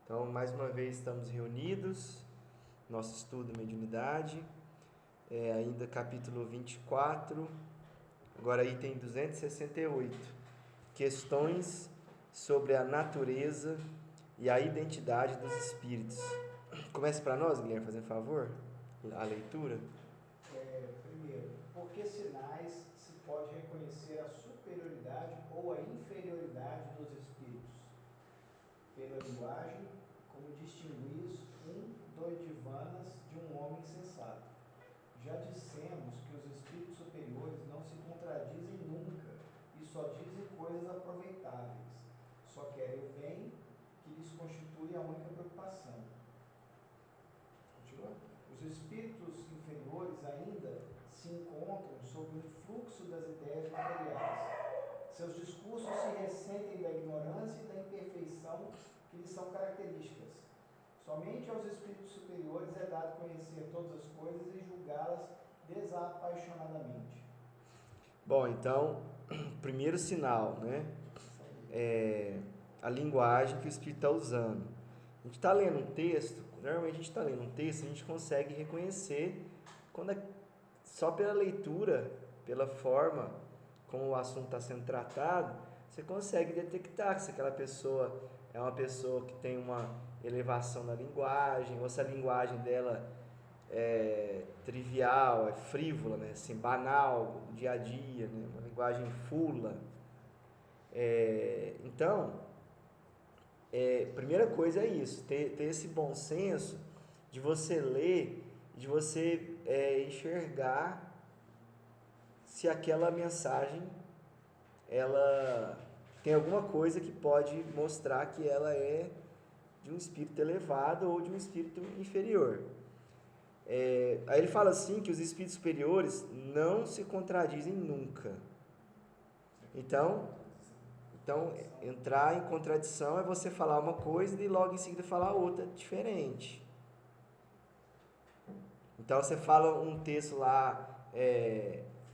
Então, mais uma vez estamos reunidos, nosso estudo mediunidade, ainda capítulo 24, agora item 268, questões sobre a natureza e a identidade dos espíritos. Comece para nós, Guilherme, fazendo favor, a leitura. Primeiro, por que sinais se pode reconhecer a superioridade ou a inferioridade dos espíritos? Pela linguagem, como distinguis um doidivanas de um homem sensato. Já dissemos que os espíritos superiores não se contradizem nunca e só dizem coisas aproveitáveis. Só querem o bem, que lhes constitui a única preocupação. Continua? Os espíritos inferiores ainda se encontram sob o influxo das ideias materiais. Seus discursos se ressentem da ignorância e da imperfeição que lhes são características. Somente aos espíritos superiores é dado conhecer todas as coisas e julgá-las desapaixonadamente. Bom, então, primeiro sinal, né? É a linguagem que o Espírito está usando. A gente está lendo um texto, normalmente a gente está lendo um texto, a gente consegue reconhecer quando só pela leitura, pela forma como o assunto está sendo tratado, você consegue detectar se aquela pessoa é uma pessoa que tem uma elevação na linguagem, ou se a linguagem dela é trivial, é frívola, né? Assim, banal, do dia a dia, né? Uma linguagem fula. Então, primeira coisa é isso, ter esse bom senso de você ler, de você enxergar se aquela mensagem ela tem alguma coisa que pode mostrar que ela é de um espírito elevado ou de um espírito inferior. Aí ele fala assim que os espíritos superiores não se contradizem nunca. Então, entrar em contradição é você falar uma coisa e logo em seguida falar outra diferente. Então você fala um texto lá,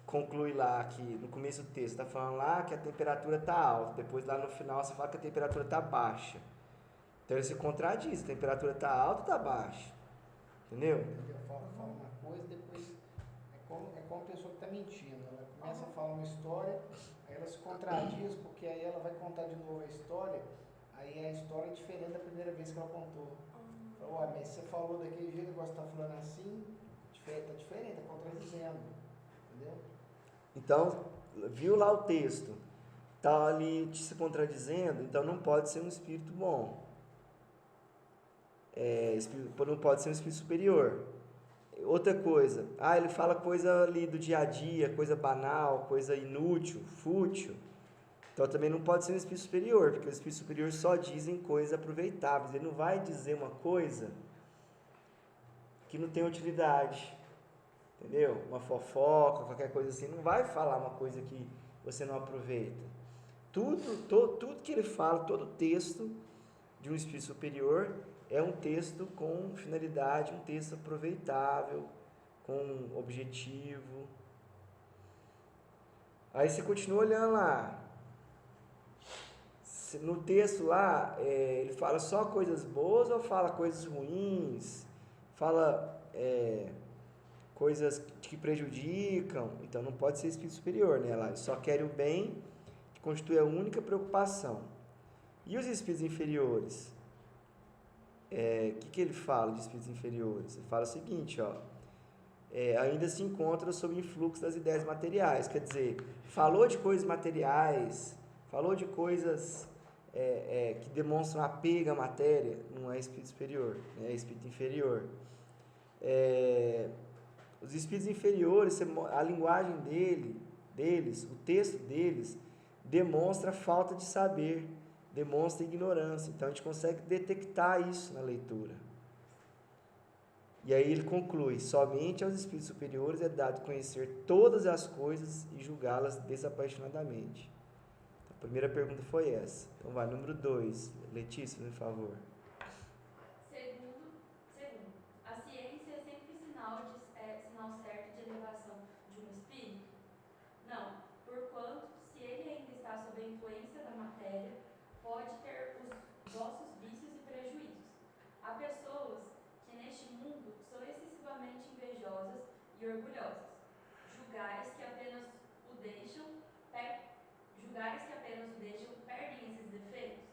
conclui lá que no começo do texto está falando lá que a temperatura está alta, depois lá no final você fala que a temperatura está baixa. Então ele se contradiz, a temperatura está alta ou está baixa? Entendeu? Fala uma coisa, depois é como a pessoa que está mentindo. Ela começa a falar uma história, aí ela se contradiz, porque aí ela vai contar de novo a história, aí a história é diferente da primeira vez que ela contou. Fala, mas você falou daquele jeito, agora você está falando assim, está diferente, está contradizendo. Entendeu? Então, viu lá o texto, está ali se contradizendo, então não pode ser um espírito bom. Não pode ser um espírito superior. Outra coisa, ele fala coisa ali do dia a dia, coisa banal, coisa inútil, fútil. Então também não pode ser um espírito superior, porque os espíritos superiores só dizem coisas aproveitáveis. Ele não vai dizer uma coisa que não tem utilidade, entendeu? Uma fofoca, qualquer coisa assim, não vai falar uma coisa que você não aproveita. Tudo que ele fala, todo texto de um espírito superior é um texto com finalidade, um texto aproveitável, com objetivo. Aí você continua olhando lá. No texto lá, ele fala só coisas boas ou fala coisas ruins? Fala coisas que prejudicam? Então não pode ser espírito superior, né? Lá, só quer o bem, que constitui a única preocupação. E os espíritos inferiores? Que ele fala de espíritos inferiores? Ele fala o seguinte, ó. Ainda se encontra sob influxo das ideias materiais. Quer dizer, falou de coisas materiais, falou de coisas que demonstram apego à matéria, não é espírito superior, é espírito inferior. Os espíritos inferiores, a linguagem deles, o texto deles, demonstra falta de saber, demonstra ignorância. Então a gente consegue detectar isso na leitura. E aí ele conclui: somente aos espíritos superiores é dado conhecer todas as coisas e julgá-las desapaixonadamente. A primeira pergunta foi essa. Então vai, número 2. Letícia, por favor. Segundo, a ciência é sempre sinal certo de elevação de um espírito? Não, porquanto, se ele ainda está sob a influência da matéria, pode ter os vossos vícios e prejuízos. e orgulhosos, julgares que apenas o deixam, perdem esses defeitos.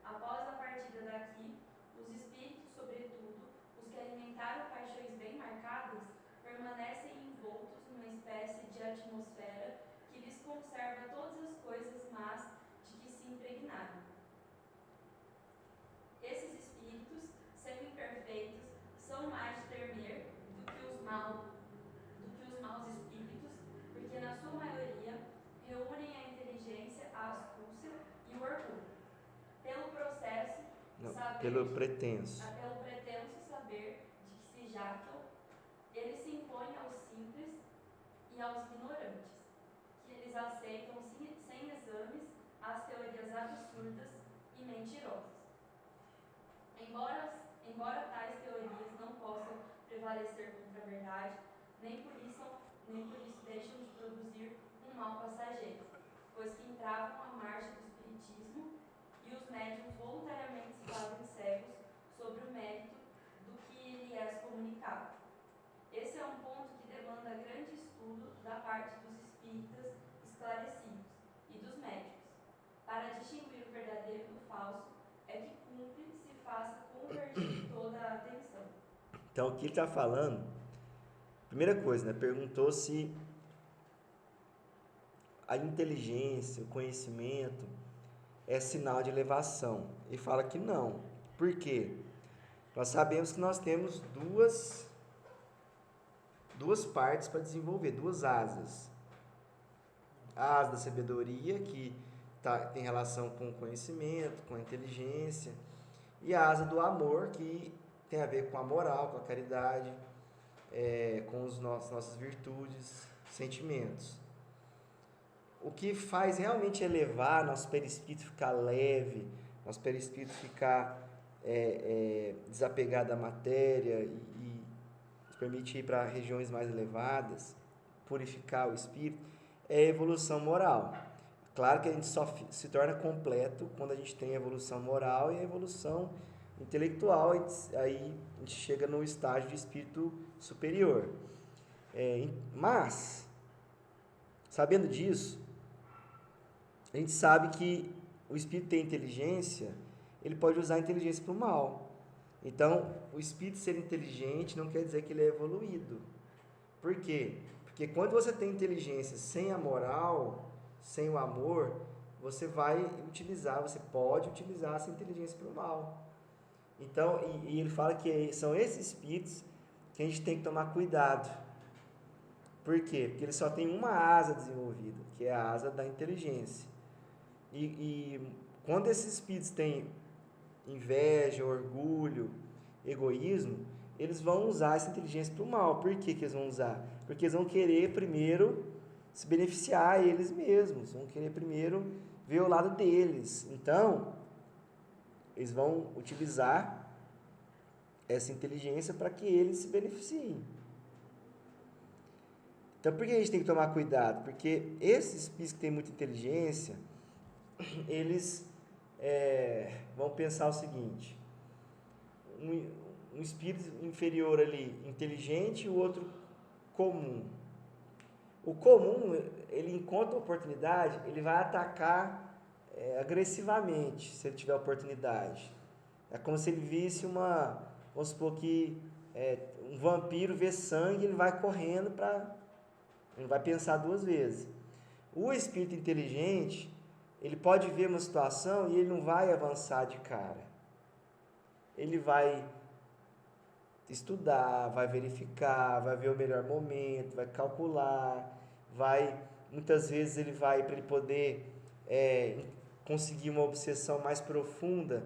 Após a partida daqui, os espíritos, sobretudo os que alimentaram paixões bem marcadas, permanecem envoltos numa espécie de atmosfera que lhes conserva todas as coisas más de que se impregnaram. Esses espíritos, sendo imperfeitos, são mais de temer do que os maus espíritos, porque na sua maioria reúnem a inteligência, a astúcia e o orgulho. Pelo processo, pelo pretenso saber de que se jactam, eles se impõem aos simples e aos ignorantes, que eles aceitam sem exames as teorias absurdas e mentirosas. Embora tais teorias não possam prevalecer contra a verdade, nem por isso deixam de produzir um mal passageiro, pois que entravam à margem do espiritismo e os médiuns voluntariamente se fazem cegos sobre o mérito do que lhe é comunicado. Esse é um ponto que demanda grande estudo da parte dos espíritas esclarecidos e dos médicos. Para distinguir o verdadeiro do falso, é que cumpre se faça convergir toda a atenção. Então, o que ele está falando, primeira coisa, né, perguntou se a inteligência, o conhecimento é sinal de elevação. E fala que não. Por quê? Nós sabemos que nós temos duas partes para desenvolver, duas asas. A asa da sabedoria, que tem relação com o conhecimento, com a inteligência, e a asa do amor, que tem a ver com a moral, com a caridade, com as nossas virtudes, sentimentos. O que faz realmente elevar nosso perispírito ficar leve, nosso perispírito ficar desapegado da matéria e nos permite ir para regiões mais elevadas, purificar o espírito, é a evolução moral. Claro que a gente só se torna completo quando a gente tem a evolução moral e a evolução intelectual, aí a gente chega no estágio de espírito superior. Mas, sabendo disso, a gente sabe que o espírito tem inteligência, ele pode usar a inteligência para o mal. Então, o espírito ser inteligente não quer dizer que ele é evoluído. Por quê? Porque quando você tem inteligência sem a moral, sem o amor, você pode utilizar essa inteligência para o mal. Então, e ele fala que são esses espíritos que a gente tem que tomar cuidado. Por quê? Porque ele só tem uma asa desenvolvida, que é a asa da inteligência. E quando esses espíritos têm inveja, orgulho, egoísmo, eles vão usar essa inteligência para o mal. Por que eles vão usar? Porque eles vão querer primeiro se beneficiar eles mesmos, vão querer primeiro ver o lado deles. Então, eles vão utilizar essa inteligência para que eles se beneficiem. Então, por que a gente tem que tomar cuidado? Porque esses espíritos que têm muita inteligência, eles vão pensar o seguinte: um espírito inferior ali, inteligente, e o outro comum. O comum, ele encontra oportunidade, ele vai atacar agressivamente, se ele tiver oportunidade. É como se ele visse vamos supor que um vampiro vê sangue, ele vai correndo ele vai pensar duas vezes. O espírito inteligente, ele pode ver uma situação e ele não vai avançar de cara. Ele vai estudar, vai verificar, vai ver o melhor momento, vai calcular, muitas vezes ele vai, para ele poder conseguir uma obsessão mais profunda,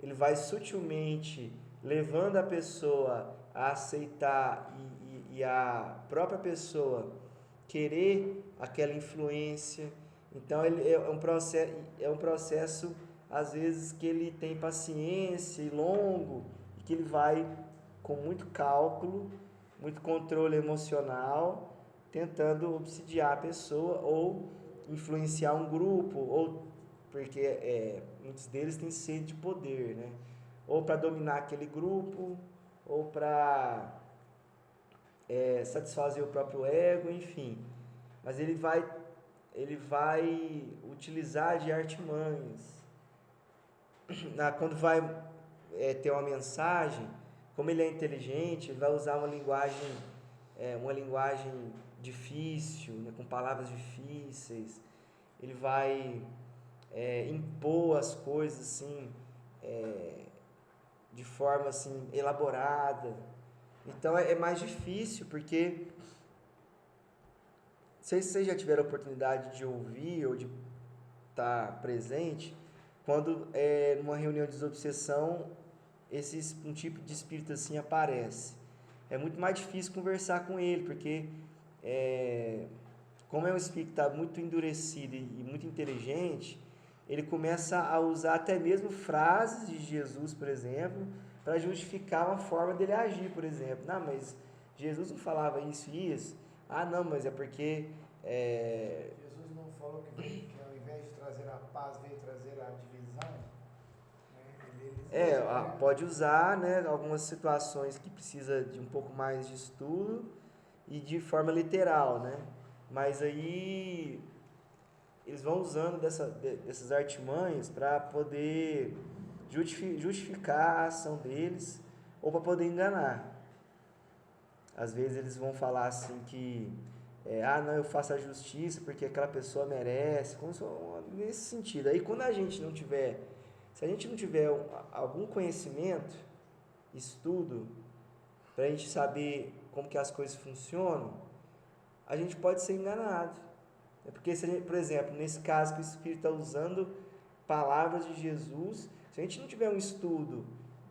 ele vai sutilmente levando a pessoa a aceitar e a própria pessoa querer aquela influência. Então ele é um processo às vezes que ele tem paciência e longo, e que ele vai com muito cálculo, muito controle emocional, tentando obsidiar a pessoa ou influenciar um grupo, ou porque muitos deles têm sede de poder, né? Ou para dominar aquele grupo, ou para satisfazer o próprio ego, enfim. Mas ele vai utilizar de artimanhas. Quando vai ter uma mensagem, como ele é inteligente, ele vai usar uma linguagem difícil, né, com palavras difíceis. Ele vai impor as coisas assim, de forma assim elaborada. Então é mais difícil, porque não sei se vocês já tiveram a oportunidade de ouvir ou de estar presente, quando numa reunião de desobsessão um tipo de espírito assim aparece. É muito mais difícil conversar com ele, porque como é um espírito que está muito endurecido e muito inteligente, ele começa a usar até mesmo frases de Jesus, por exemplo, para justificar uma forma dele agir, por exemplo. Não, mas Jesus não falava isso e isso. Ah, não, mas é porque... Jesus não falou que ao invés de trazer a paz, veio trazer a divisão? Pode usar, né, algumas situações que precisa de um pouco mais de estudo e de forma literal, né? Mas aí eles vão usando dessas artimanhas para poder justificar a ação deles ou para poder enganar. Às vezes eles vão falar assim que não, eu faço a justiça porque aquela pessoa merece, nesse sentido. Aí quando se a gente não tiver algum conhecimento, estudo, para a gente saber como que as coisas funcionam, a gente pode ser enganado. Porque, por exemplo, nesse caso que o Espírito está usando palavras de Jesus, se a gente não tiver um estudo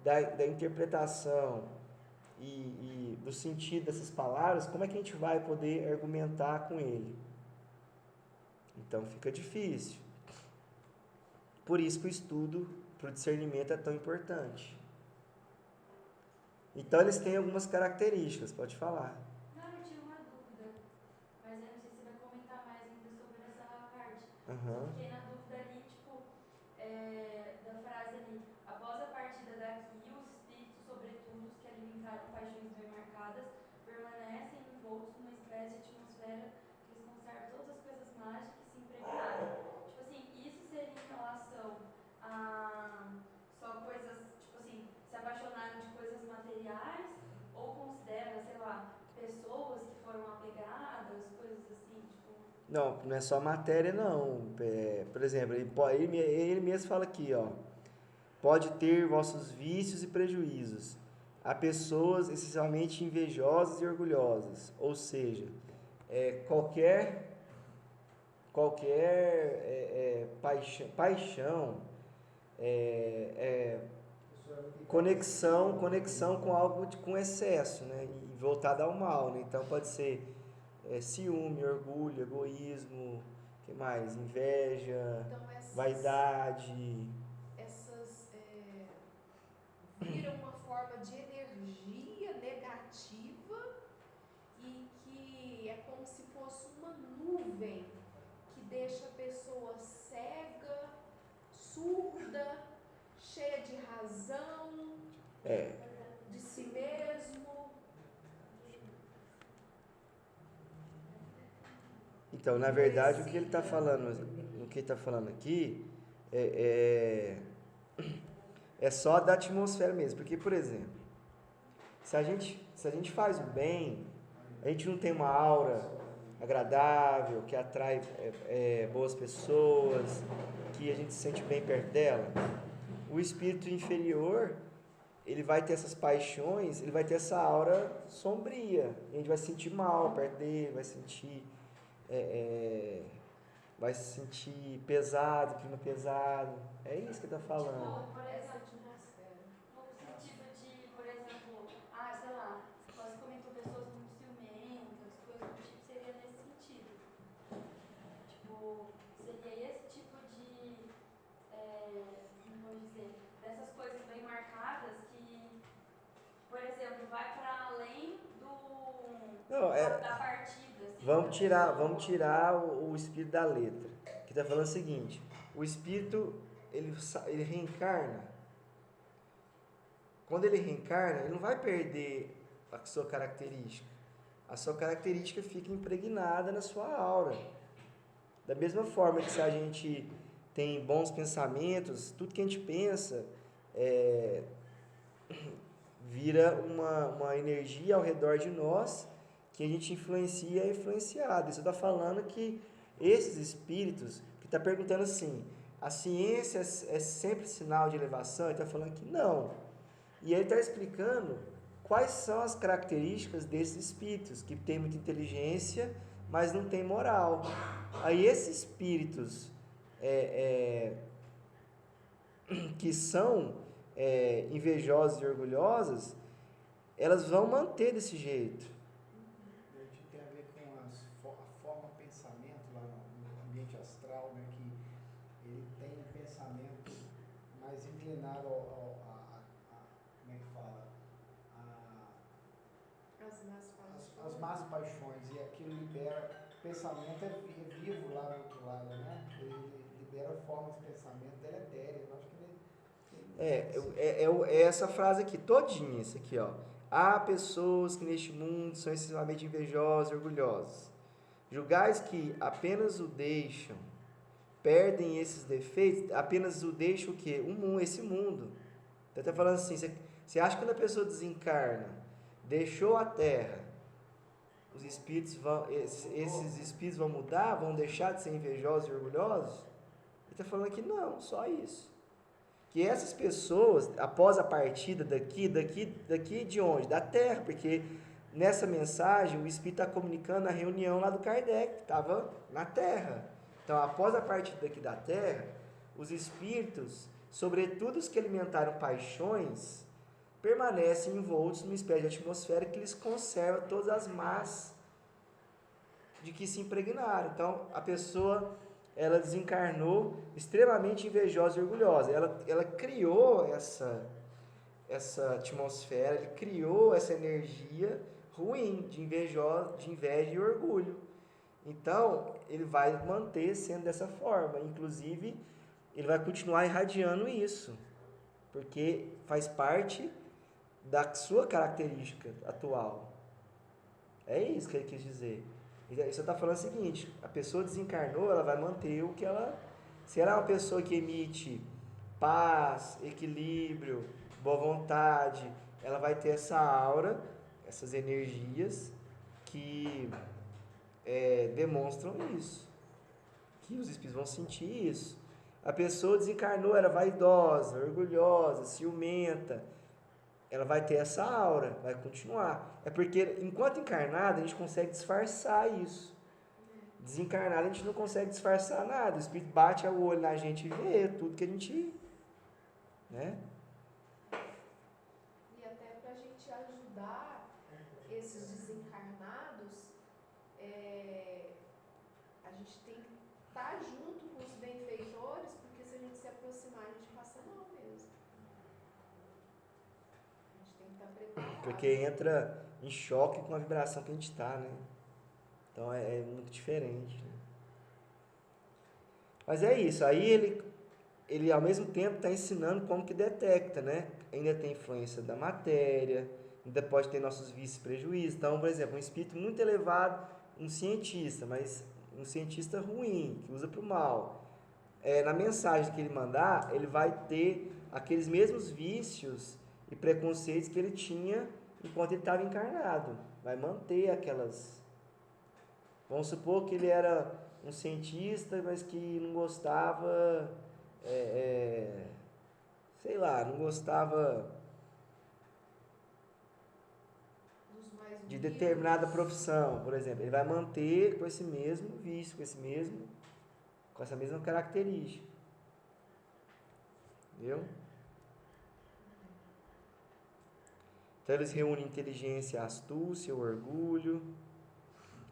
da interpretação e do sentido dessas palavras, como é que a gente vai poder argumentar com ele? Então fica difícil. Por isso que o estudo para o discernimento é tão importante. Então eles têm algumas características, pode falar. Não, eu tinha uma dúvida, mas eu não sei se você vai comentar mais ainda sobre essa parte. Uhum. Eu fiquei na dúvida ali, da frase ali, após a partida daqui, os espíritos, sobretudo os que alimentaram paixões bem marcadas, permanecem envoltos numa espécie de atmosfera que eles conservam todas as coisas mágicas que se impregnaram. Tipo assim, isso seria em relação a só coisas, tipo assim, se apaixonarem de coisas materiais, ou considera, sei lá, pessoas que foram apegadas, coisas assim, tipo... Não é só matéria, não. Por exemplo, ele mesmo fala aqui, ó. Pode ter vossos vícios e prejuízos. Há pessoas excessivamente invejosas e orgulhosas. Ou seja, qualquer paixão, conexão com algo com excesso, né? E voltado ao mal, né? Então pode ser ciúme, orgulho, egoísmo, que mais? Inveja, Então, vaidade. essas viram uma forma de energia negativa e que é como se fosse uma nuvem que deixa a pessoa cega, surda, cheia de razão, de si mesmo. Então, na verdade, o que ele está falando aqui é só da atmosfera mesmo. Porque, por exemplo, se a gente faz o bem, a gente não tem uma aura agradável, que atrai boas pessoas, que a gente se sente bem perto dela. O espírito inferior, ele vai ter essas paixões, ele vai ter essa aura sombria. A gente vai se sentir mal perto dele, vai se sentir pesado, clima pesado. É isso que ele está falando. Tipo, por exemplo, no sentido de, por exemplo, sei lá, você comentou pessoas muito ciumentas, coisas do tipo, seria nesse sentido. Tipo, seria esse tipo de, como vou dizer, dessas coisas bem marcadas que, por exemplo, vai para além da partida. Assim, vamos tirar o espírito da letra. Que está falando o seguinte: o espírito ele reencarna. Quando ele reencarna, ele não vai perder a sua característica. a sua característica fica impregnada na sua aura. Da mesma forma que se a gente tem bons pensamentos, tudo que a gente pensa vira uma energia ao redor de nós que a gente influencia e é influenciado. Isso está falando que esses espíritos, que está perguntando assim, a ciência é sempre sinal de elevação? Ele está falando que não. E ele está explicando quais são as características desses espíritos, que têm muita inteligência, mas não têm moral. Aí esses espíritos que são invejosos e orgulhosos, elas vão manter desse jeito. Tem a ver com a forma pensamento lá no ambiente astral, né, que ele tem um pensamento mais inclinado como é que fala? As más paixões, e aquilo libera, o pensamento é vivo lá do outro lado, né? Ele libera formas de pensamento deletérias. Eu acho que é essa frase aqui, todinha, isso aqui, ó. Há pessoas que neste mundo são excessivamente invejosas e orgulhosas. Julgais que apenas o deixam, perdem esses defeitos, apenas o deixam o quê? Esse mundo. Então está falando assim, você acha que quando a pessoa desencarna, deixou a Terra, esses espíritos vão mudar, vão deixar de ser invejosos e orgulhosos? Ele está falando que não, só isso. Que essas pessoas, após a partida daqui de onde? Da Terra, porque nessa mensagem o Espírito está comunicando a reunião lá do Kardec, que estava na Terra. Então, após a partida daqui da Terra, os Espíritos, sobretudo os que alimentaram paixões, permanecem envoltos numa espécie de atmosfera que lhes conserva todas as más de que se impregnaram. Então, a pessoa, ela desencarnou extremamente invejosa e orgulhosa. Ela criou essa atmosfera, ele criou essa energia ruim de inveja e orgulho. Então, ele vai manter sendo dessa forma. Inclusive, ele vai continuar irradiando isso, porque faz parte da sua característica atual. É isso que ele quis dizer. Isso está falando o seguinte, a pessoa desencarnou, ela vai manter o que ela... Se ela é uma pessoa que emite paz, equilíbrio, boa vontade, ela vai ter essa aura, essas energias que demonstram isso. Que os espíritos vão sentir isso. A pessoa desencarnou, era vaidosa, orgulhosa, ciumenta, ela vai ter essa aura, vai continuar. É porque, enquanto encarnada, a gente consegue disfarçar isso. Desencarnada, a gente não consegue disfarçar nada. O Espírito bate o olho na gente e vê tudo que a gente... né? E até para a gente ajudar esses desencarnados, a gente tem que estar junto com os benfeitores, porque se a gente se aproximar, a gente passa mal mesmo. A gente tem que estar preparado. Porque entra em choque com a vibração que a gente está, né? Então é muito diferente. Né? Mas é isso. Aí ele ao mesmo tempo está ensinando como que detecta, né? Ainda tem influência da matéria, ainda pode ter nossos vícios e prejuízos. Então, por exemplo, um espírito muito elevado, um cientista, mas um cientista ruim, que usa para o mal. Na mensagem que ele mandar, ele vai ter aqueles mesmos vícios e preconceitos que ele tinha enquanto ele estava encarnado. Vai manter aquelas... Vamos supor que ele era um cientista, mas que não gostava... sei lá, não gostava de determinada profissão, por exemplo. Ele vai manter com esse mesmo vício, com essa mesma característica. Entendeu? Então eles reúnem inteligência, astúcia, orgulho,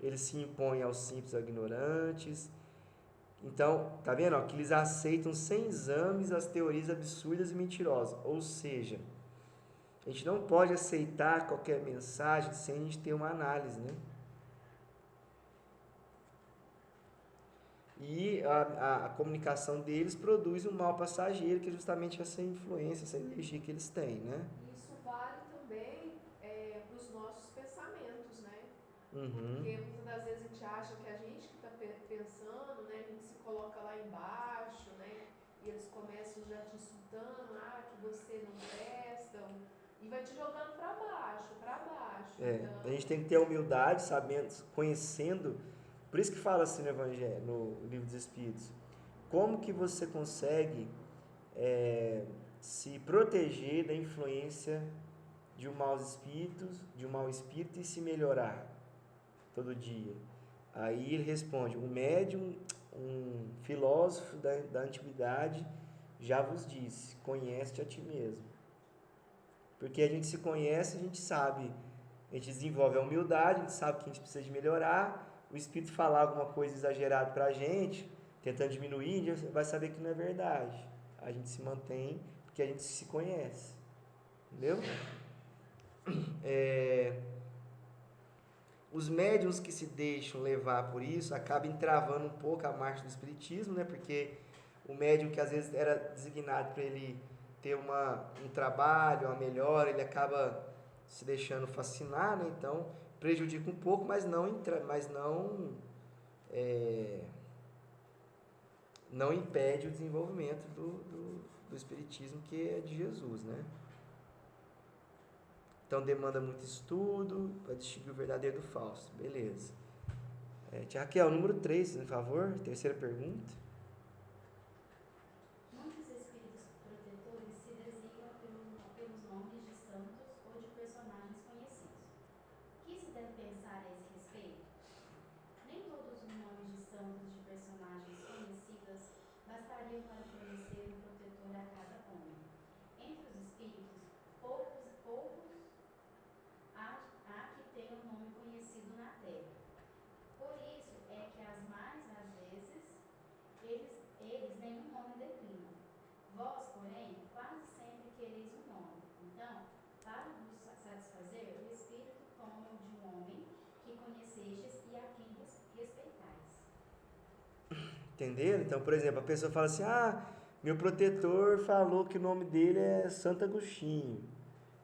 eles se impõem aos simples e aos ignorantes. Então, tá vendo? Ó, que eles aceitam sem exames as teorias absurdas e mentirosas. Ou seja, a gente não pode aceitar qualquer mensagem sem a gente ter uma análise, né? E a comunicação deles produz um mal passageiro, que é justamente essa influência, essa energia que eles têm, né? Isso vale também para os nossos pensamentos, né? Uhum. Porque muitas das vezes a gente acha que a gente que está pensando, né? A gente se coloca lá embaixo, né? E eles começam já te insultando, que você não presta, e vai te jogando para baixo, para baixo. Então, A gente tem que ter humildade, sabendo, conhecendo. Por isso que fala assim no Evangelho, no Livro dos Espíritos. Como que você consegue se proteger da influência de um mau espírito e se melhorar todo dia? Aí ele responde: um médium, um filósofo da antiguidade já vos disse, conhece-te a ti mesmo. Porque a gente se conhece, a gente sabe, a gente desenvolve a humildade, a gente sabe que a gente precisa de melhorar. O espírito falar alguma coisa exagerada pra gente, tentando diminuir, a gente vai saber que não é verdade. A gente se mantém porque a gente se conhece. Entendeu? Os médiuns que se deixam levar por isso acabam entravando um pouco a marcha do espiritismo, né? Porque o médium que às vezes era designado para ele ter um trabalho, uma melhora, ele acaba se deixando fascinar, né? Então prejudica um pouco, mas não impede o desenvolvimento do espiritismo, que é de Jesus, né? Então demanda muito estudo para distinguir o verdadeiro do falso. Beleza. Tia Raquel, número 3, por favor. Terceira pergunta. Muitos espíritos protetores se designam pelos nomes de santos ou de personagens conhecidos. O que se deve pensar a esse respeito? Nem todos os nomes de santos de personagens conhecidas bastariam para fornecer um protetor a cada homem. Entre os espíritos, poucos há que tenham um nome conhecido na terra. Por isso é que as mais às vezes eles nenhum nome declinam. Vós, porém, quase sempre quereis um nome. Então, para vos satisfazer, o Espírito toma o de um homem que conhecestes e a quem respeitais. Entenderam? Então, por exemplo, a pessoa fala assim: meu protetor falou que o nome dele é Santo Agostinho.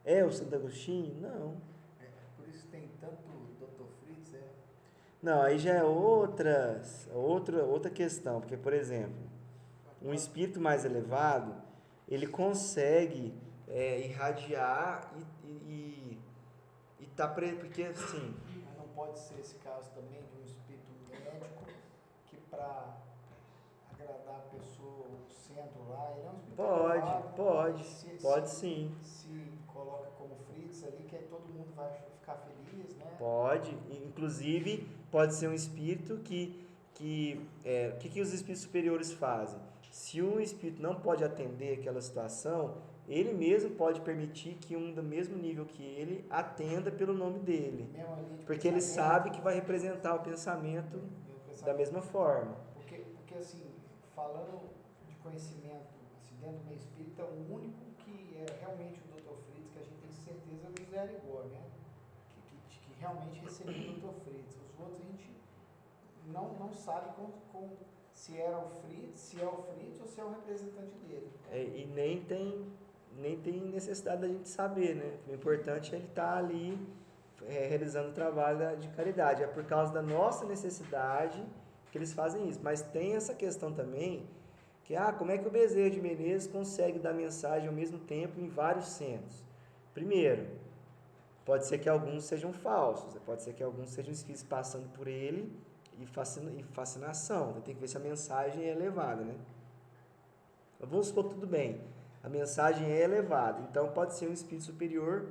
É o Santo Agostinho? Não. Por isso tem tanto Dr. Fritz, Não, aí já é outra questão. Porque, por exemplo, um espírito mais elevado, ele consegue irradiar e tá porque assim. Mas não pode ser esse caso também de um espírito médico que para agradar a pessoa, o centro lá, ele é um espírito elevado, Pode sim. Se coloca como Fritz ali, que aí todo mundo vai ficar feliz, né? Pode, inclusive pode ser um espírito que os espíritos superiores fazem? Se um espírito não pode atender aquela situação, ele mesmo pode permitir que um do mesmo nível que ele atenda pelo nome dele. Porque ele sabe que vai representar o pensamento da mesma forma. Porque assim, falando de conhecimento, assim, dentro do meio espírita, o único que é realmente o Dr. Fritz, que a gente tem certeza, é o José Arigó, né? Que realmente recebeu o Dr. Fritz. Os outros a gente não sabe se é o Fritz ou se é o representante dele. E nem tem necessidade da gente saber, né? O importante é ele estar ali realizando o trabalho de caridade. É por causa da nossa necessidade que eles fazem isso. Mas tem essa questão também, que como é que o Bezerra de Menezes consegue dar mensagem ao mesmo tempo em vários centros? Primeiro, pode ser que alguns sejam falsos, pode ser que alguns sejam espíritos passando por ele e fascinação. Tem que ver se a mensagem é elevada, né? Vamos supor que tudo bem, a mensagem é elevada, então pode ser um espírito superior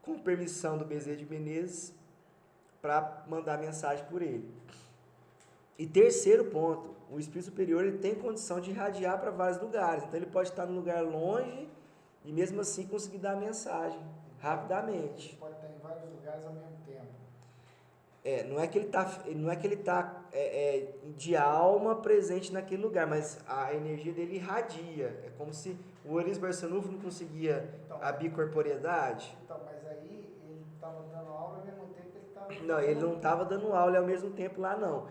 com permissão do Bezerra de Menezes para mandar a mensagem por ele. E terceiro ponto, o espírito superior ele tem condição de irradiar para vários lugares, então ele pode estar num lugar longe e mesmo assim conseguir dar a mensagem rapidamente. Ele pode estar em vários lugares ao mesmo tempo. Não é que ele está de alma presente naquele lugar, mas a energia dele irradia. É como se o Eurípides Barçanufo não conseguia a bicorporeidade. Então, mas aí ele estava dando aula ao mesmo tempo que ele estava... Não, ele não estava dando aula ao mesmo tempo lá, não.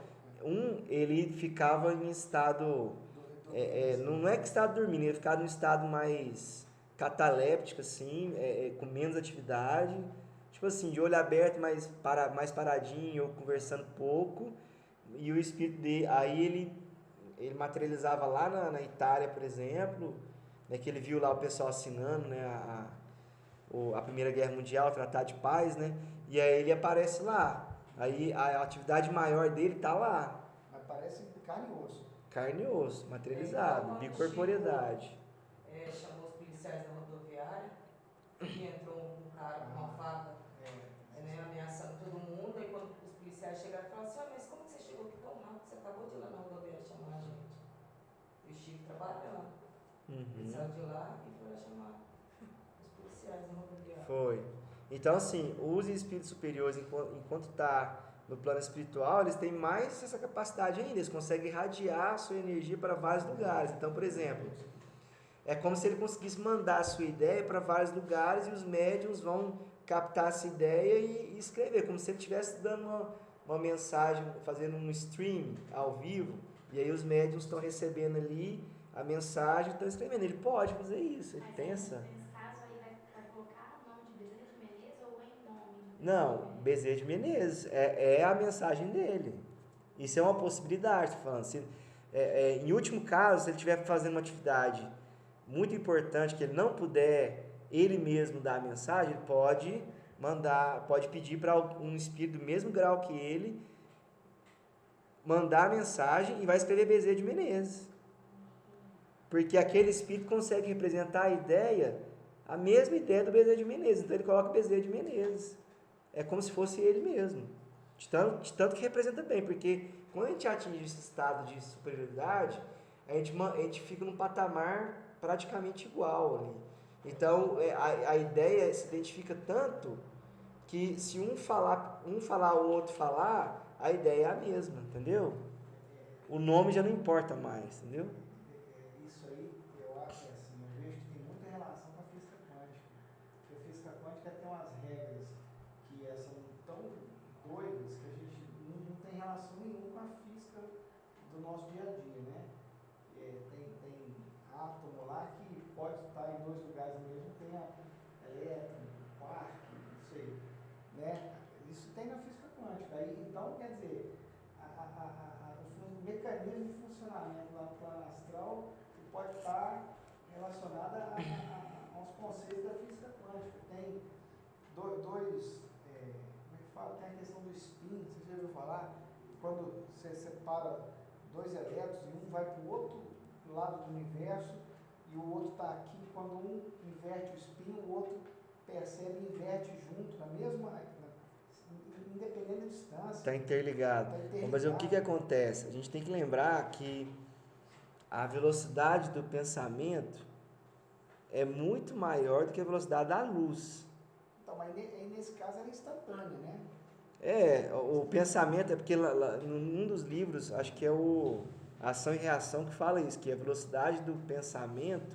Ele ficava em estado... não é que estado dormindo, ele ficava em estado mais cataléptico, assim, com menos atividade. tipo assim, de olho aberto, mais paradinho, ou conversando pouco, e o espírito dele, aí ele materializava lá na Itália, por exemplo, né, que ele viu lá o pessoal assinando, né, a Primeira Guerra Mundial, o Tratado de Paz, né, e aí ele aparece lá, aí a atividade maior dele tá lá, Mas parece carne e osso. carne e osso, materializado, Então, bicorporeidade. Chamou os policiais da rodoviária, que entrou um cara com uma faca, né, ameaçando todo mundo, aí quando os policiais chegaram, falaram assim, mas como que você chegou aqui tão rápido? Você acabou de ir lá na rodoviária chamar a gente. E o Chico trabalhando. Ele saiu de lá e foi lá chamar os policiais da rodoviária. Foi. Então, assim, os espíritos superiores, enquanto tá no plano espiritual, eles têm mais essa capacidade ainda, eles conseguem irradiar a sua energia para vários lugares. Então, por exemplo, é como se ele conseguisse mandar a sua ideia para vários lugares e os médiuns vão captar essa ideia e escrever, como se ele estivesse dando uma mensagem, fazendo um stream ao vivo, e aí os médiuns estão recebendo ali a mensagem e estão escrevendo. Ele pode fazer isso, ele Mas tem aí, essa... nesse caso, aí vai colocar o nome de Bezerra de Menezes ou em nome? Não, Bezerra de Menezes, é a mensagem dele. Isso é uma possibilidade, estou falando. Em último caso, se ele estiver fazendo uma atividade muito importante, que ele não puder ele mesmo dar a mensagem, ele pode pedir para um espírito do mesmo grau que ele mandar a mensagem e vai escrever Bezerra de Menezes. Porque aquele espírito consegue representar a mesma ideia do Bezerra de Menezes. Então ele coloca Bezerra de Menezes. É como se fosse ele mesmo. De tanto que representa bem, porque quando a gente atinge esse estado de superioridade, a gente fica num patamar praticamente igual ali. Então, a ideia se identifica tanto que se um falar, o outro falar, a ideia é a mesma, entendeu? O nome já não importa mais, entendeu? Isso aí, eu acho que assim, eu vejo que tem muita relação com a física quântica. Porque a física quântica tem umas regras que são tão doidas que a gente não tem relação nenhuma com a física do nosso dia a dia, né? Tem átomo lá que pode estar em dois lugares ao mesmo tempo, elétron, quark, não sei, né? Isso tem na física quântica. Aí, então, quer dizer, o mecanismo de funcionamento lá no plano astral pode estar relacionado aos conceitos da física quântica. Tem como é que fala? Tem a questão do spin, você já ouviu falar? Quando você separa dois elétrons e um vai para o outro lado do universo e o outro está aqui, quando um inverte o spin, o outro percebe e inverte junto, independente da distância. Está interligado. Mas o que acontece? A gente tem que lembrar que a velocidade do pensamento é muito maior do que a velocidade da luz. Então, mas nesse caso era instantâneo, né? O pensamento é porque num dos livros, acho que é o Ação e Reação que fala isso, que a velocidade do pensamento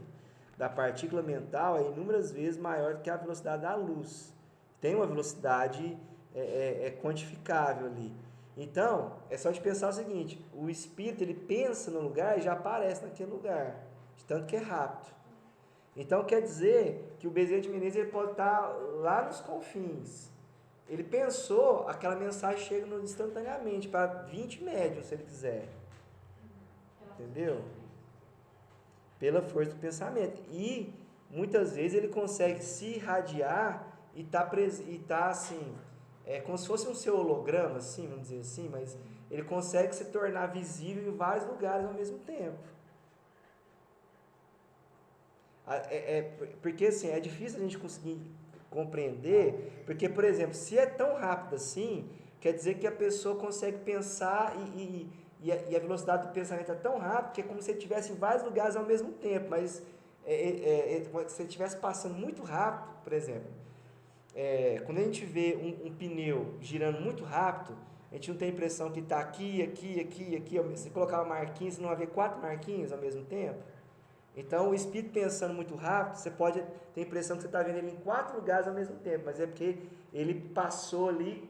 da partícula mental é inúmeras vezes maior do que a velocidade da luz. Tem uma velocidade quantificável ali. Então, é só de pensar o seguinte, o espírito ele pensa no lugar e já aparece naquele lugar, de tanto que é rápido. Então quer dizer que o Bezerra de Menezes ele pode estar lá nos confins. Ele pensou, aquela mensagem chega instantaneamente para 20 médiuns, se ele quiser. Entendeu? Pela força do pensamento. E muitas vezes ele consegue se irradiar e tá assim, como se fosse um seu holograma, assim, vamos dizer assim, mas ele consegue se tornar visível em vários lugares ao mesmo tempo. Porque assim, é difícil a gente conseguir compreender, porque, por exemplo, se é tão rápido assim, quer dizer que a pessoa consegue pensar e a velocidade do pensamento é tão rápida que é como se ele estivesse em vários lugares ao mesmo tempo, mas se ele estivesse passando muito rápido, por exemplo, quando a gente vê um pneu girando muito rápido, a gente não tem a impressão que está aqui, se colocar uma marquinha, você não vai ver 4 marquinhas ao mesmo tempo. Então, o espírito pensando muito rápido, você pode ter a impressão que você está vendo ele em 4 lugares ao mesmo tempo, mas é porque ele passou ali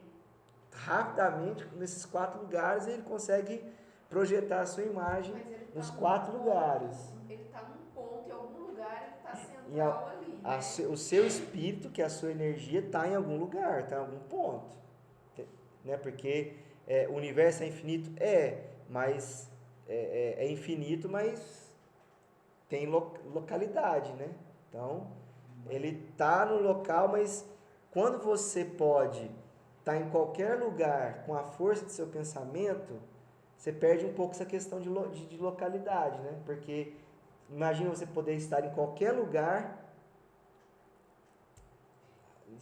rapidamente nesses 4 lugares e ele consegue projetar a sua imagem nos 4 lugares. Ele está num ponto, em algum lugar, ele está central ali. o seu espírito, que é a sua energia, está em algum lugar, está em algum ponto. Né? Porque o universo é infinito? Mas é infinito, mas tem localidade, né? Então, ele está no local, mas quando você pode estar em qualquer lugar com a força do seu pensamento, você perde um pouco essa questão de localidade, né? Porque imagina você poder estar em qualquer lugar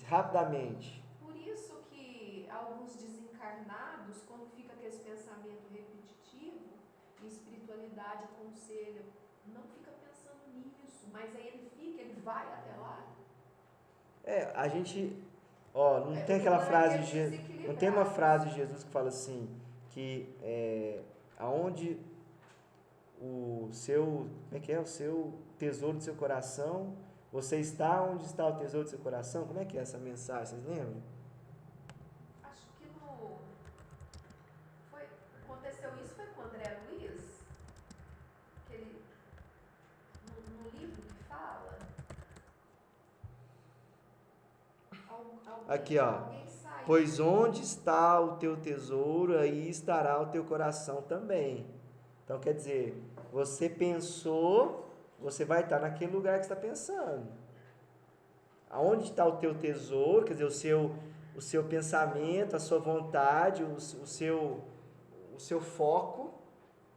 rapidamente. Por isso que alguns desencarnados, quando fica aquele pensamento repetitivo, e espiritualidade aconselha, não fica pensando nisso, mas aí ele vai até lá. A gente, não tem aquela frase de Jesus, não tem uma frase de Jesus que fala assim, que aonde o seu, como é que é? O seu tesouro do seu coração, você está onde está o tesouro do seu coração? Como é que é essa mensagem? Vocês lembram? Acho que aconteceu isso foi com o André Luiz, que ele, no livro que fala, Aqui, ó. alguém saiu. Pois onde está o teu tesouro, aí estará o teu coração também. Então, quer dizer, você pensou, você vai estar naquele lugar que você está pensando. Aonde está o teu tesouro, quer dizer, o seu pensamento, a sua vontade, o seu foco,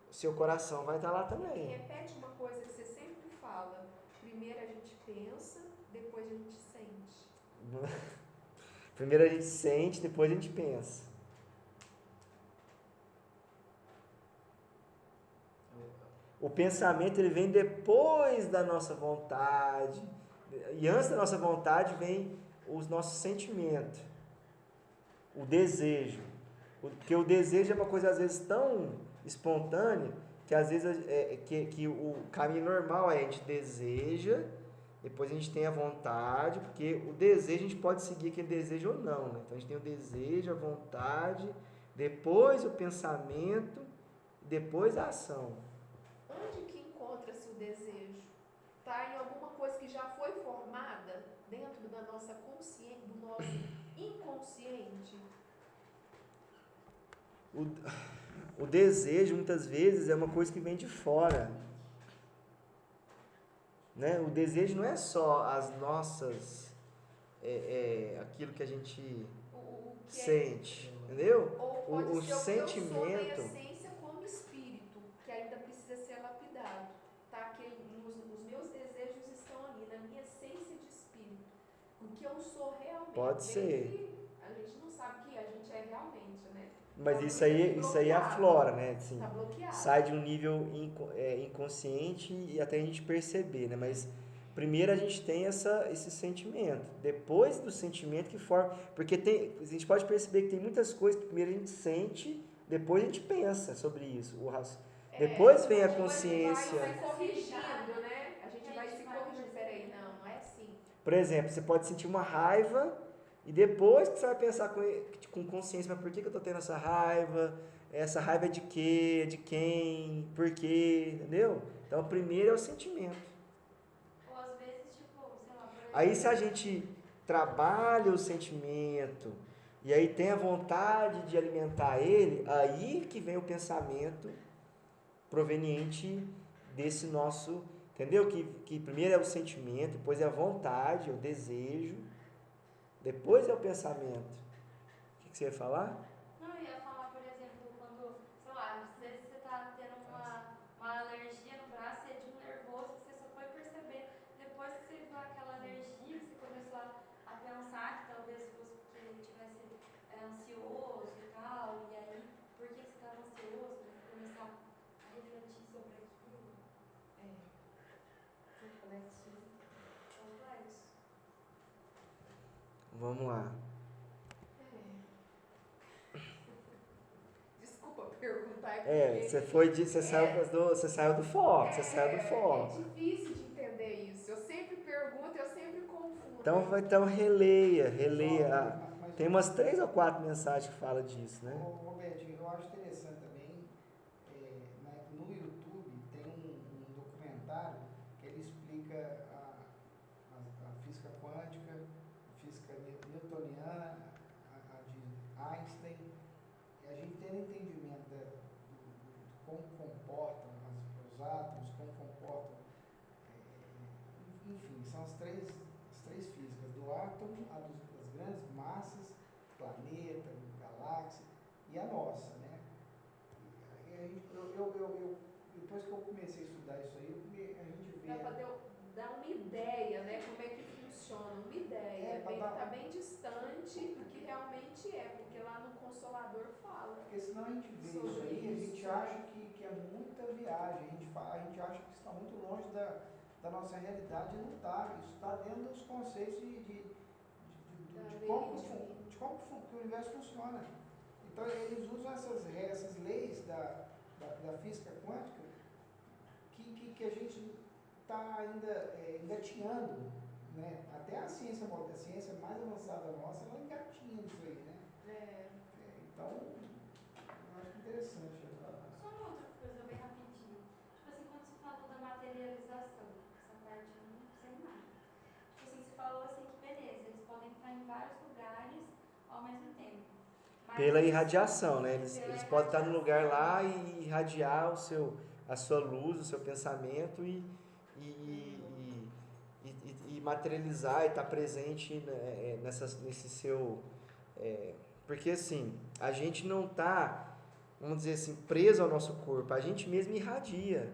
o seu coração vai estar lá também. Repete uma coisa que você sempre fala. Primeiro a gente pensa, depois a gente sente. Primeiro a gente sente, depois a gente pensa. O pensamento ele vem depois da nossa vontade. E antes da nossa vontade vem os nossos sentimentos. O desejo. Porque o desejo é uma coisa às vezes tão espontânea que às vezes que o caminho normal é a gente deseja, depois a gente tem a vontade, porque o desejo a gente pode seguir aquele desejo ou não, né? Então a gente tem o desejo, a vontade, depois o pensamento, depois a ação. Onde que encontra-se o desejo? Está em alguma coisa que já foi formada dentro da nossa consciência, do nosso inconsciente? O desejo, muitas vezes, é uma coisa que vem de fora. Né? O desejo não é só as nossas... aquilo que a gente sente, entendeu? Ou pode ser sentimento... o que eu sou na essência como espírito, que ainda precisa ser lapidado. Tá? Que os meus desejos estão ali, na minha essência de espírito. O que eu sou realmente. Pode ser. A gente não sabe que a gente é realmente, né? Mas isso aí aflora, né? Assim, tá bloqueado. sai de um nível inconsciente e até a gente perceber, né? Mas primeiro a gente tem esse sentimento. Depois do sentimento que forma... Porque a gente pode perceber que tem muitas coisas que primeiro a gente sente, depois a gente pensa sobre isso. Depois vem a consciência. Vai corrigindo, né? A gente vai se corrigindo. Peraí, não é assim. Por exemplo, você pode sentir uma raiva e depois que você vai pensar com consciência, mas por que eu estou tendo essa raiva? Essa raiva é de quê? De quem? Por quê? Entendeu? Então, o primeiro é o sentimento. Ou às vezes, tipo, sei lá, por exemplo, Aí, se a gente trabalha o sentimento e aí tem a vontade de alimentar ele, aí que vem o pensamento proveniente desse nosso... Entendeu? Que primeiro é o sentimento, depois é a vontade, o desejo, depois é o pensamento. O que você ia falar? não, eu ia falar, por exemplo, quando, sei lá, às vezes você tá tendo uma alergia no braço, é de um nervoso que você só foi perceber depois que você viu aquela alergia, você começou a pensar que talvez fosse porque ele estivesse ansioso e tal, e aí, por que você estava ansioso? Começar a refletir sobre aquilo. Complexo. Vamos lá. Desculpa perguntar. Você saiu do foco, você saiu do foco. É difícil de entender isso. Eu sempre pergunto, eu sempre confundo. Então releia. Tem umas 3 ou 4 mensagens que falam disso, né? Roberto, eu acho interessante também, no YouTube tem um documentário que ele explica a pleno entendimento de como comportam os átomos, como comportam, enfim, são as três físicas, do átomo, das grandes massas, planeta, galáxia, e a nossa, né? Depois que eu comecei a estudar isso aí, a gente vê... Dá para dar uma ideia, né, como é que funciona, uma ideia, tem que estar bem distante do que realmente é, porque lá no Consolador fala. Porque senão a gente vê isso aí, a gente acha que é muita viagem, a gente acha que está muito longe da nossa realidade, e não está. Isso está dentro dos conceitos de como que o universo funciona. Então eles usam essas leis da física quântica que a gente está ainda engatinhando, né? Até a ciência mais avançada nossa, ela engatinha nisso aí, né? Então, eu acho interessante. Só uma outra coisa bem rapidinho. Tipo assim, quando você falou da materialização, essa parte eu não sei nada. Tipo assim, você falou assim que beleza, eles podem estar em vários lugares ao mesmo tempo. Pela irradiação, né? Eles podem estar no lugar lá e irradiar a sua luz, o seu pensamento e materializar e estar presente, né, nesse seu... porque assim, a gente não está, vamos dizer assim, preso ao nosso corpo, a gente mesmo irradia.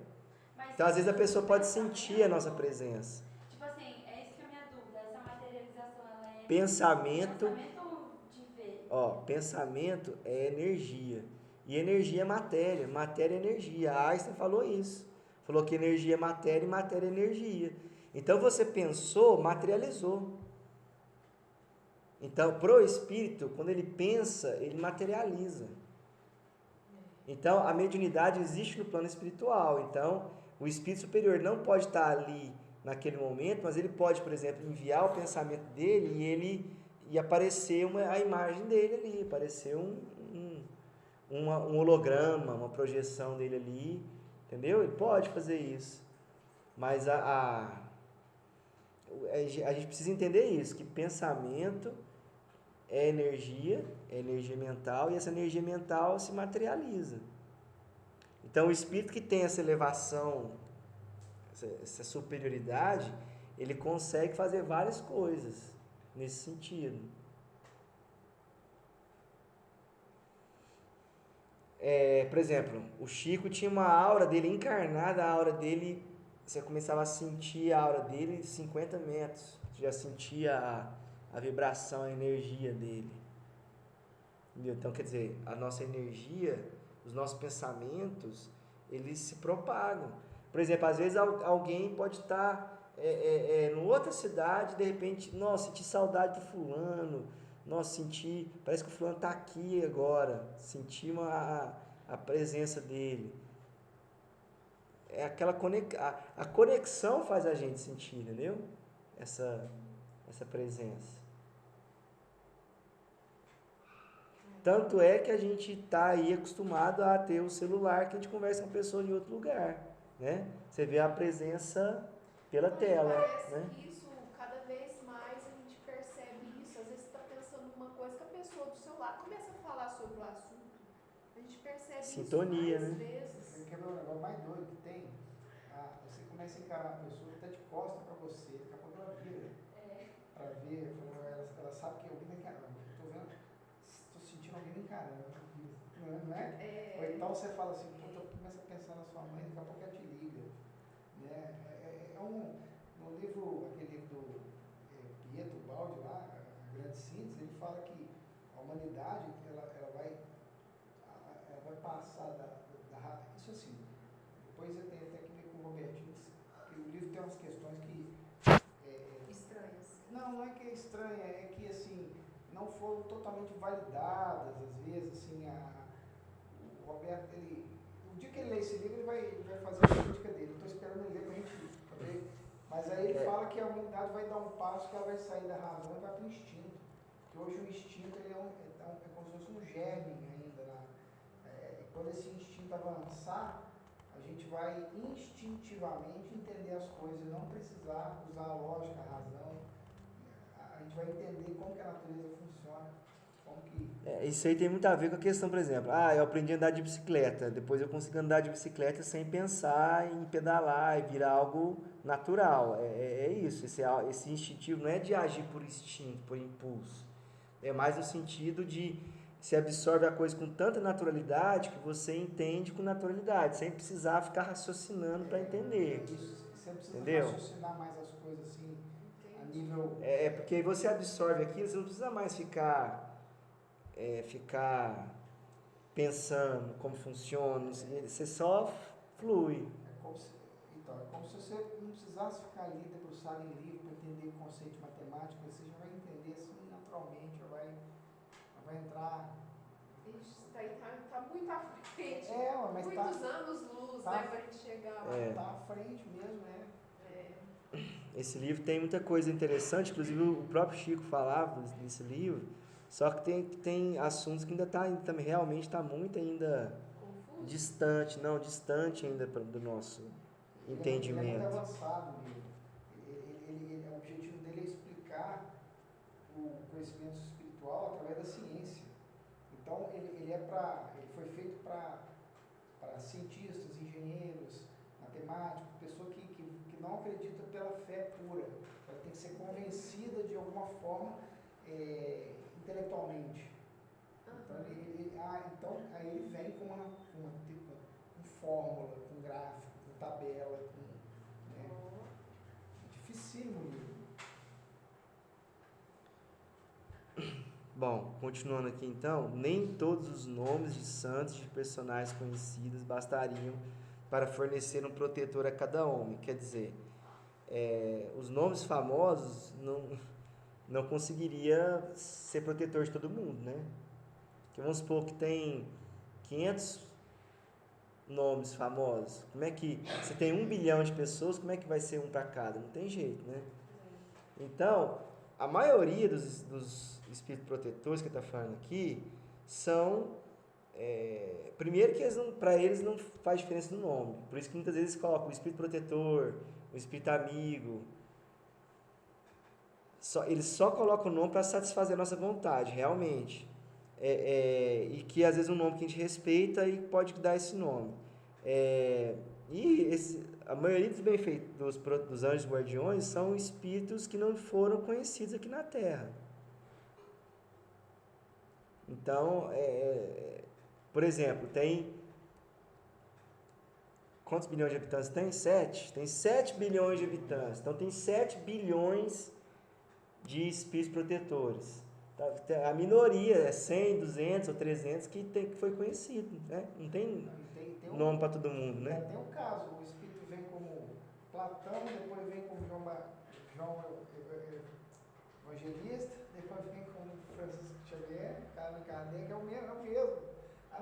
Então, às vezes, a pessoa pode sentir a nossa presença. Tipo assim, é isso que é a minha dúvida. Essa materialização, ela é Pensamento ou de ver? Ó, pensamento é energia. E energia é matéria. Matéria é energia. A Einstein falou isso. Falou que energia é matéria e matéria é energia. Então você pensou, materializou. Então, pro espírito, quando ele pensa, ele materializa. Então, a mediunidade existe no plano espiritual. Então, o espírito superior não pode estar ali naquele momento, mas ele pode, por exemplo, enviar o pensamento dele e aparecer a imagem dele ali, aparecer um holograma, uma projeção dele ali, entendeu? Ele pode fazer isso. Mas a gente precisa entender isso, que pensamento é energia mental, e essa energia mental se materializa. Então, o espírito que tem essa elevação, essa superioridade, ele consegue fazer várias coisas nesse sentido. Por exemplo, o Chico tinha uma aura dele encarnada, a aura dele, você começava a sentir a aura dele 50 metros, você já sentia a vibração, a energia dele. Entendeu? Então, quer dizer, a nossa energia, os nossos pensamentos, eles se propagam. Por exemplo, às vezes alguém pode estar em outra cidade, de repente, nossa, senti saudade do fulano, nossa, parece que o fulano está aqui agora, senti a presença dele. É aquela a conexão faz a gente sentir, entendeu? Essa presença. Tanto é que a gente está aí acostumado a ter o celular que a gente conversa com a pessoa em outro lugar, né? Você vê a presença pela tela, parece né? que isso, cada vez mais a gente percebe isso. Às vezes você está pensando numa coisa que a pessoa do seu lado começa a falar sobre o assunto. A gente percebe Sintonia, isso mais né? vezes. Você quer ver o negócio mais doido que tem? Você começa a encarar uma pessoa que está de costa para você, daqui a pouco ela vira. Para ver, ela sabe que alguém está encarando. Estou sentindo alguém me encarando. Não é? Ou então você fala assim, começa a pensar na sua mãe, daqui a pouco ela te liga. Né? No livro, aquele livro do Pietro Baldi lá, a Grande Síntese, ele fala que a humanidade ela vai passar isso assim, depois eu tenho até que ver com o Robertinho, que o livro tem umas questões que Estranhas. não é que é estranha, é que assim não foram totalmente validadas, às vezes assim, o Roberto, o dia que ele lê esse livro, ele vai fazer a crítica dele. Estou esperando ele ler para a gente ver. Mas aí ele fala que a humanidade vai dar um passo, que ela vai sair da razão e vai para o instinto. Porque hoje o instinto ele é como se fosse um germe ainda lá. Quando esse instinto avançar, a gente vai instintivamente entender as coisas e não precisar usar a lógica, a razão. A gente vai entender como que a natureza funciona. Como que... Isso aí tem muito a ver com a questão, por exemplo, eu aprendi a andar de bicicleta, depois eu consigo andar de bicicleta sem pensar em pedalar e virar algo natural. É isso, esse instintivo não é de agir por instinto, por impulso. É mais no sentido de você absorve a coisa com tanta naturalidade que você entende com naturalidade, sem precisar ficar raciocinando para entender. Isso, você precisa entendeu? raciocinar mais as coisas assim, a nível... Porque aí você absorve aquilo, você não precisa mais ficar pensando como funciona, você só flui. É como se você não precisasse ficar ali debruçado em livro para entender o conceito de matemática, você já vai entender assim naturalmente, já vai entrar... Ixi, tá muito à frente. Mas muitos anos-luz, tá, né, pra gente chegar lá. Tá à frente mesmo, né? Esse livro tem muita coisa interessante, inclusive o próprio Chico falava nesse livro, só que tem assuntos que ainda realmente está muito ainda Confuso? distante ainda do nosso entendimento. Ele é muito avançado o livro. O objetivo dele é explicar o conhecimento espiritual através da ciência. Então, ele foi feito para cientistas, engenheiros, matemáticos, pessoa que não acredita pela fé pura. Ela tem que ser convencida de alguma forma intelectualmente. Então, aí ele vem com fórmula, com gráfico, com tabela, né? Dificílimo o livro. Bom, continuando aqui então, nem todos os nomes de santos e de personagens conhecidos bastariam para fornecer um protetor a cada homem. Quer dizer, os nomes famosos não conseguiria ser protetor de todo mundo, né? Porque vamos supor que tem 500 nomes famosos. Como é que... Se tem 1 bilhão de pessoas, como é que vai ser um para cada? Não tem jeito, né? Então, a maioria dos espíritos protetores que está falando aqui são... primeiro que para eles não faz diferença no nome. Por isso que muitas vezes eles colocam o espírito protetor, o espírito amigo. Eles só colocam o nome para satisfazer a nossa vontade, realmente. E que às vezes um nome que a gente respeita e pode dar esse nome. A maioria dos benfeitores, dos anjos guardiões, são espíritos que não foram conhecidos aqui na Terra. Então, por exemplo, tem... Quantos bilhões de habitantes tem? 7. Tem 7 bilhões de habitantes. Então, tem 7 bilhões de espíritos protetores. A minoria é 100, 200 ou 300 que foi conhecido, né? Não tem nome para todo mundo, né? Tem um caso, o espírito vem como Platão, depois vem como João Evangelista, depois vem como Francisco Xavier, Allan Kardec, é o mesmo.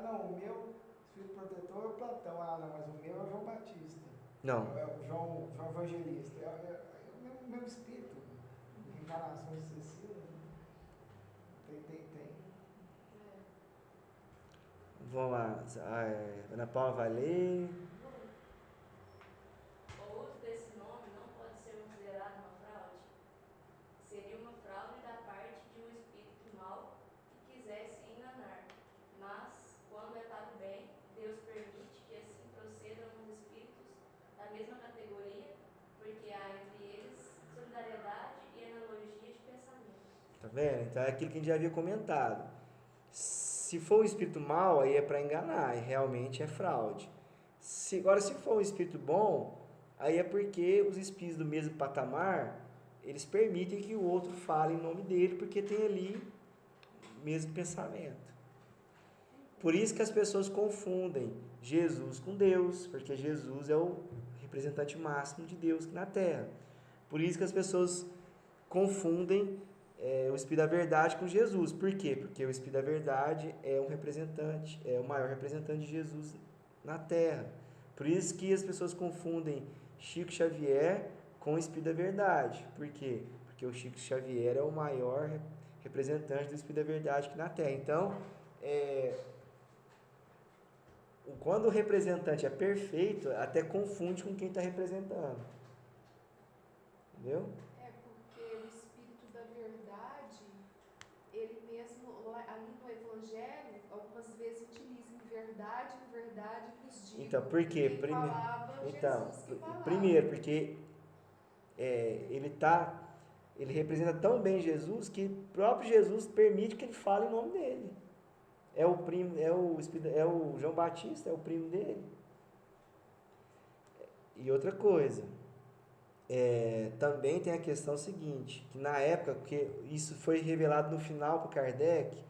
Não, o meu espírito protetor é o Platão. Não, mas o meu é o João Batista. Não. É o João Evangelista. É o mesmo espírito, reencarnação sucessiva. Tem. Vamos lá. Ana Paula vai ler. O uso desse nome não pode ser considerado uma fraude. Seria uma fraude da parte de um espírito mau que quisesse enganar. Mas, quando é para o bem, Deus permite que assim procedam os espíritos da mesma categoria, porque há entre eles solidariedade e analogia de pensamento. Tá vendo? Então é aquilo que a gente já havia comentado. Se for um espírito mau, aí é para enganar, e realmente é fraude. Agora, se for um espírito bom, aí é porque os espíritos do mesmo patamar, eles permitem que o outro fale em nome dele, porque tem ali o mesmo pensamento. Por isso que as pessoas confundem Jesus com Deus, porque Jesus é o representante máximo de Deus aqui na Terra. Por isso que as pessoas confundem o Espírito da Verdade com Jesus. Por quê? Porque o Espírito da Verdade é um representante, é o maior representante de Jesus na Terra. Por isso que as pessoas confundem Chico Xavier com o Espírito da Verdade. Por quê? Porque o Chico Xavier é o maior representante do Espírito da Verdade aqui na Terra. Então, quando o representante é perfeito, até confunde com quem está representando. Entendeu? ele mesmo, ali no Evangelho, algumas vezes utiliza em verdade vos digo. Então, por quê? Quem falava, Então, Jesus que falava. primeiro, porque ele representa tão bem Jesus que o próprio Jesus permite que ele fale em nome dele. É o João Batista, é o primo dele. E outra coisa, também tem a questão seguinte, que na época, porque isso foi revelado no final para Kardec,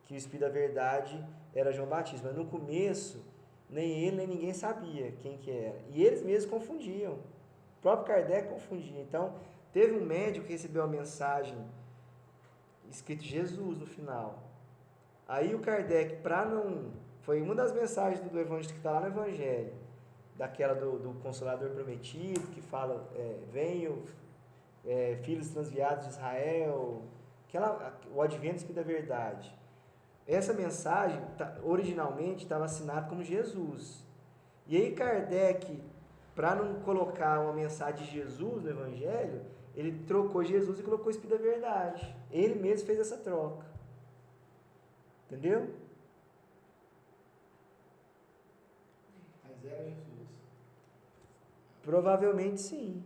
que o Espírito da Verdade era João Batista, mas no começo, nem ele nem ninguém sabia quem que era. E eles mesmos confundiam. O próprio Kardec confundia. Então, teve um médico que recebeu a mensagem escrito Jesus no final. Aí o Kardec, foi uma das mensagens do Evangelho que está lá no Evangelho, daquela do Consolador Prometido, que fala, venham, filhos transviados de Israel, o advento do Espírito da Verdade. Essa mensagem, originalmente, estava assinada como Jesus. E aí Kardec, para não colocar uma mensagem de Jesus no Evangelho, ele trocou Jesus e colocou o Espírito da Verdade. Ele mesmo fez essa troca. Entendeu? Mas era Jesus. Provavelmente sim.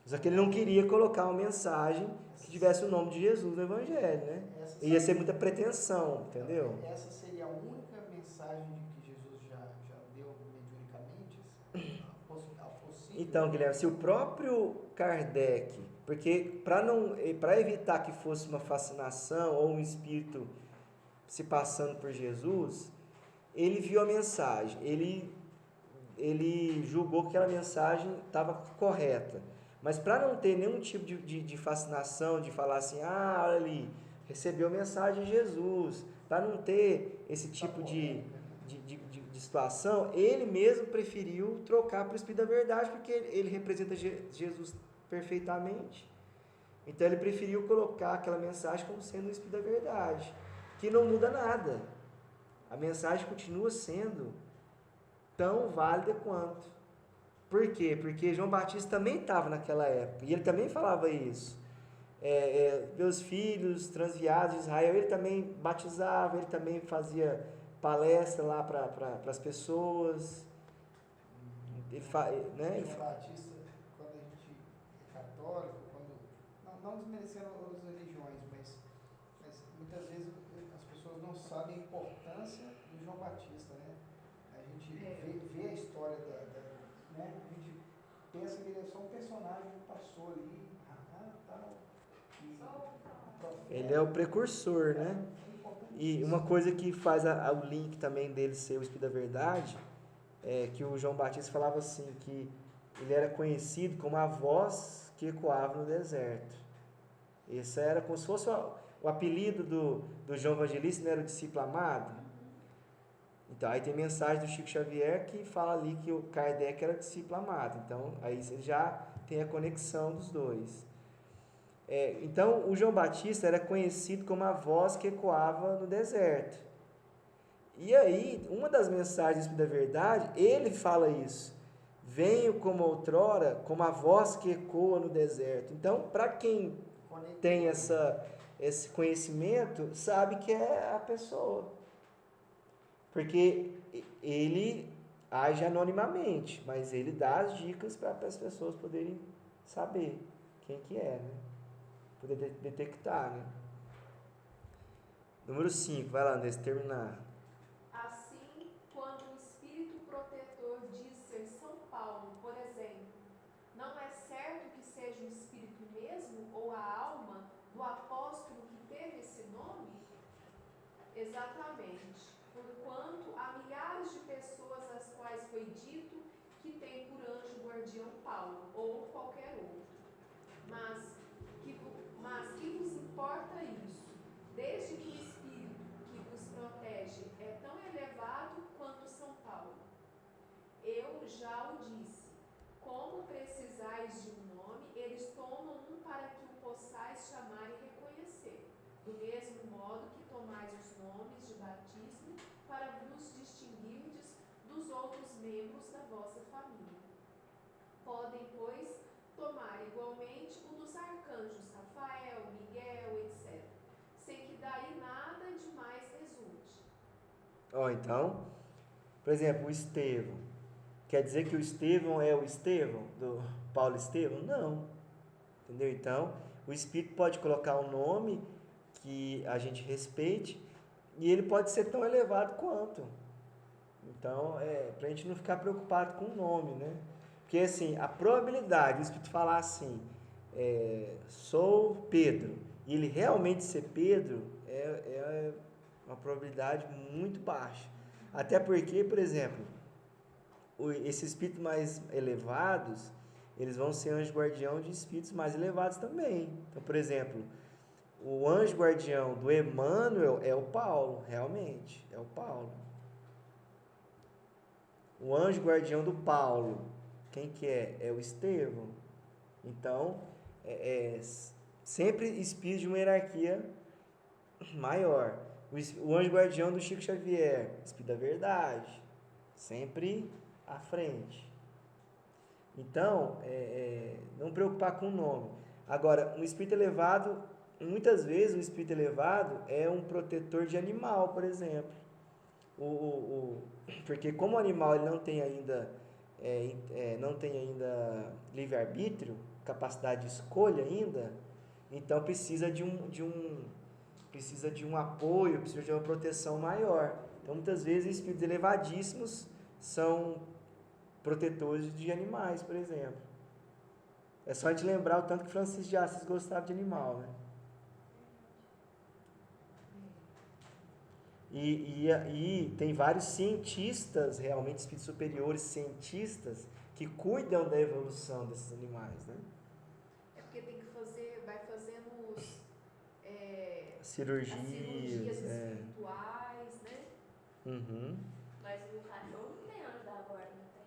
Só que ele não queria colocar uma mensagem que tivesse o nome de Jesus no Evangelho, né? Ia ser muita pretensão, entendeu? Essa seria a única mensagem de que Jesus já deu mediunicamente? A possível? Então, Guilherme, se o próprio Kardec, porque para evitar que fosse uma fascinação ou um espírito se passando por Jesus, ele viu a mensagem, ele julgou que aquela mensagem estava correta. Mas para não ter nenhum tipo de fascinação, de falar assim, olha ali, recebeu mensagem de Jesus, para não ter esse tipo de situação, ele mesmo preferiu trocar para o Espírito da Verdade, porque ele representa Jesus perfeitamente. Então ele preferiu colocar aquela mensagem como sendo o Espírito da Verdade, que não muda nada. A mensagem continua sendo tão válida quanto. Por quê? Porque João Batista também estava naquela época, e ele também falava isso. Meus filhos transviados de Israel, ele também batizava, ele também fazia palestra lá para as pessoas. João Batista, quando a gente é católico, não desmerecendo outras religiões, mas muitas vezes as pessoas não sabem a importância do João Batista, né? A gente vê a história né? A gente pensa que ele é só um personagem que passou ali, tal. Ele é o precursor, né? E uma coisa que faz o link também dele ser o Espírito da Verdade é que o João Batista falava assim, que ele era conhecido como a voz que ecoava no deserto. Esse era como se fosse o apelido do João Evangelista, não era o discípulo amado? Então, aí tem mensagem do Chico Xavier que fala ali que o Kardec era discípulo amado. Então, aí você já tem a conexão dos dois. Então, o João Batista era conhecido como a voz que ecoava no deserto. E aí, uma das mensagens da verdade, ele fala isso. Venho como outrora, como a voz que ecoa no deserto. Então, para quem tem esse conhecimento, sabe que é a pessoa. Porque ele age anonimamente, mas ele dá as dicas para as pessoas poderem saber quem que é, né? Poder detectar, né? Número 5, vai lá, André, se terminar. Assim, quando o Espírito Protetor diz ser São Paulo, por exemplo, não é certo que seja o Espírito mesmo ou a alma do apóstolo que teve esse nome? Exatamente, porquanto há milhares de pessoas às quais foi dito que tem por anjo guardião Paulo ou qualquer outro. Mas que vos importa isso, desde que o Espírito que vos protege é tão elevado quanto São Paulo? Eu já o disse, como precisais de um nome, eles tomam um para que o possais chamar e reconhecer, do mesmo modo que tomais os nomes de batismo para vos distinguirdes dos outros membros da vossa família. Podem, pois, tomar igualmente o dos arcanjos Rafael, Miguel, etc., Ó, então, por exemplo, o Estevão. Quer dizer que o Estevão é o Estevão, do Paulo Estevão? Não. Entendeu? Então, o Espírito pode colocar um nome que a gente respeite e ele pode ser tão elevado quanto. Então, pra gente não ficar preocupado com o nome, né? Porque, assim, a probabilidade do Espírito falar assim, sou Pedro, e ele realmente ser Pedro, é uma probabilidade muito baixa. Até porque, por exemplo, esses espíritos mais elevados, eles vão ser anjo guardião de espíritos mais elevados também. Então, por exemplo, o anjo guardião do Emmanuel é o Paulo, realmente, é o Paulo. O anjo guardião do Paulo, quem que é? É o Estevão. Então, sempre espírito de uma hierarquia maior. O anjo guardião do Chico Xavier, espírito da verdade, sempre à frente. Então, não preocupar com o nome. Agora, um espírito elevado, muitas vezes o espírito elevado é um protetor de animal, por exemplo. Porque como o animal ele não tem ainda livre-arbítrio, capacidade de escolha ainda, então precisa de um apoio, precisa de uma proteção maior. Então, muitas vezes, espíritos elevadíssimos são protetores de animais, por exemplo. É só a gente lembrar o tanto que Francisco de Assis gostava de animal, né? E tem vários cientistas, realmente espíritos superiores, cientistas, que cuidam da evolução desses animais, né? É porque tem que vai fazendo as Cirurgias, cirurgias espirituais, né? Uhum. Mas o cachorro não tem anjo da guarda, não tem?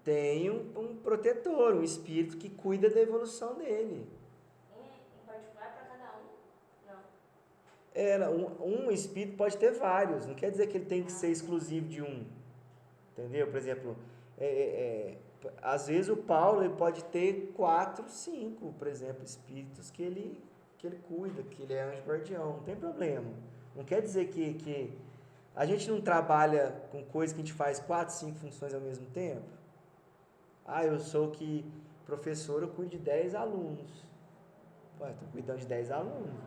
Tem um protetor, um espírito que cuida da evolução dele. Um particular para cada um? Não. Um espírito pode ter vários, não quer dizer que ele tem que ser exclusivo de um. Entendeu? Por exemplo, às vezes o Paulo ele pode ter 4, 5, por exemplo, espíritos que ele cuida, que ele é anjo guardião, não tem problema. Não quer dizer que a gente não trabalha com coisas que a gente faz 4, 5 funções ao mesmo tempo. Eu sou professor, eu cuido de 10 alunos. Pô, eu estou cuidando de 10 alunos.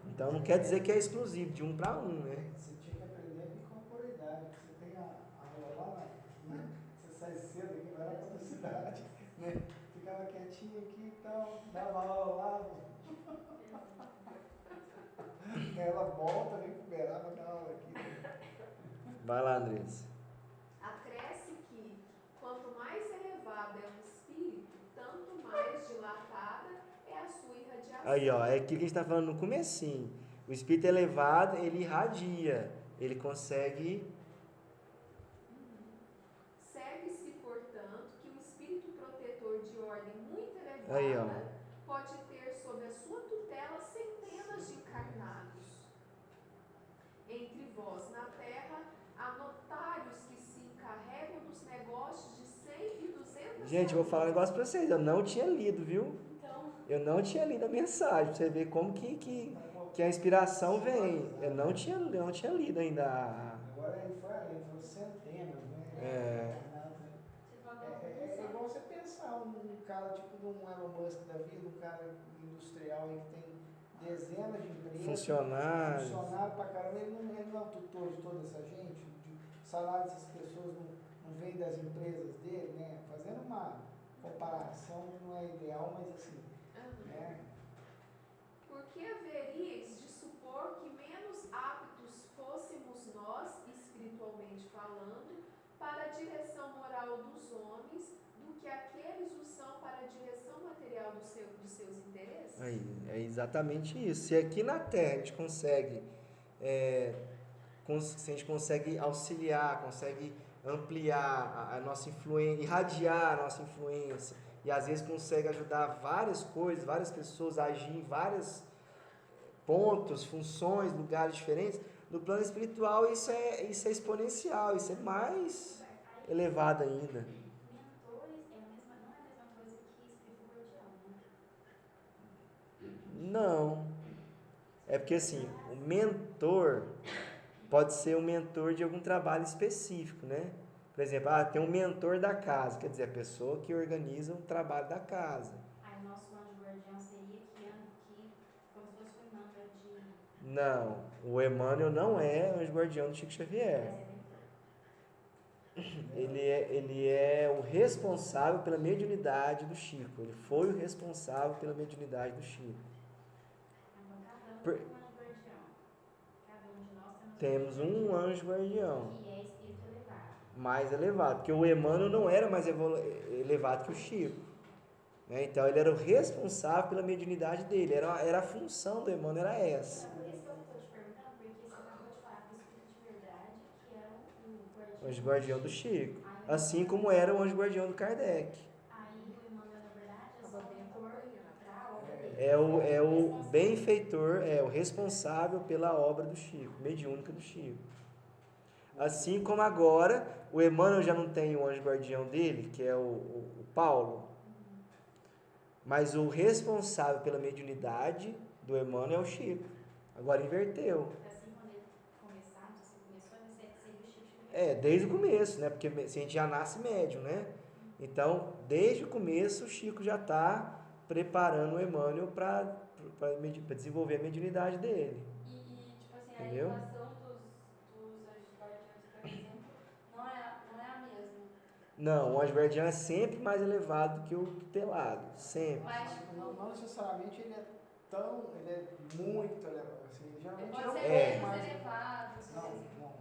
Então não quer dizer que é exclusivo de um para um, né? Você tinha que aprender a bicorporidade. Você tem a aula lá, né? Você sai cedo aqui, vai lá para outra cidade, né? Ficava quietinho aqui e tal, dava aula lá. Ela volta, vem pro Beraba, vai dar aula aqui. Vai lá, Andressa. Acresce que, quanto mais elevado é um espírito, tanto mais dilatada é a sua irradiação. Aí, ó, é aquilo que a gente está falando no comecinho. O espírito elevado, ele irradia, ele consegue... Segue-se, portanto, que um espírito protetor de ordem muito elevada Aí, ó. pode ter sob a sua tutela centenas de encarnados. Entre vós, na terra, há notários que se encarregam dos negócios de 100 e 200 Gente, eu vou falar um negócio para vocês, eu não tinha lido, viu? Então, Eu não tinha lido a mensagem, pra você ver como que a inspiração vem. Eu não tinha lido ainda. Agora ele falou centenas, né? você falou É igual você pensar um cara tipo de um Elon Musk da vida, um cara industrial aí que tem dezenas de empresas. Funcionário Pra caramba, ele não é o tutor de toda essa gente. O salário dessas pessoas não vem das empresas dele, né? Fazendo uma comparação que não é ideal, mas assim, né? Porque haveríeis de supor que menos aptos fôssemos nós, espiritualmente falando, para a direção moral dos homens, do que aqueles o são para a direção material dos seus interesses? Aí, é exatamente isso. Se aqui na Terra a gente consegue, se a gente consegue auxiliar, consegue ampliar a nossa influência, irradiar a nossa influência, e às vezes consegue ajudar várias coisas, várias pessoas a agir em vários pontos, funções, lugares diferentes, no plano espiritual isso é exponencial, isso é mais elevado ainda. mentores não é a mesma coisa que espírito guardião, né? Não. É porque assim, o mentor, pode ser um mentor de algum trabalho específico, né? Por exemplo, tem um mentor da casa, quer dizer, a pessoa que organiza o trabalho da casa. Aí o nosso anjo guardião seria que como se fosse um mantra de... Não, o Emmanuel não é anjo guardião do Chico Xavier. Ele é o responsável pela mediunidade do Chico. Ele foi o responsável pela mediunidade do Chico. Então, cada um Por- tem um anjo guardião. Cada um de nós Temos um anjo guardião que é espírito elevado. mais elevado, porque o Emmanuel não era mais elevado que o Chico. Né? Então ele era o responsável pela mediunidade dele. Era a função do Emmanuel, era essa. Por isso que eu estou te perguntando, porque você acabou de falar do espírito de verdade, que era o guardião. O anjo guardião do Chico. Aí, Assim como era o anjo guardião do Kardec. aí o Emmanuel, na verdade, é só Tava o bem mentor acompanhado. da obra dele. É o benfeitor, é o responsável pela obra do Chico, mediúnica do Chico. Assim como agora, o Emmanuel já não tem o anjo guardião dele, que é o Paulo, mas o responsável pela mediunidade do Emmanuel é o Chico. Agora inverteu. Assim, quando ele começar, você começou, você seria o Chico Xavier. Desde o começo, né? Porque a gente já nasce médium, né? Então, desde o começo, o Chico já está preparando o Emmanuel para desenvolver a mediunidade dele. E tipo assim, Entendeu? a elevação dos anjos guardiões, por exemplo, não é a mesma. Não, o anjo guardião é sempre mais elevado que o tutelado. Sempre. Mas, tipo, Não necessariamente ele é muito elevado. Assim, geralmente pode não ser é menos mais elevado, por Não, exemplo. não,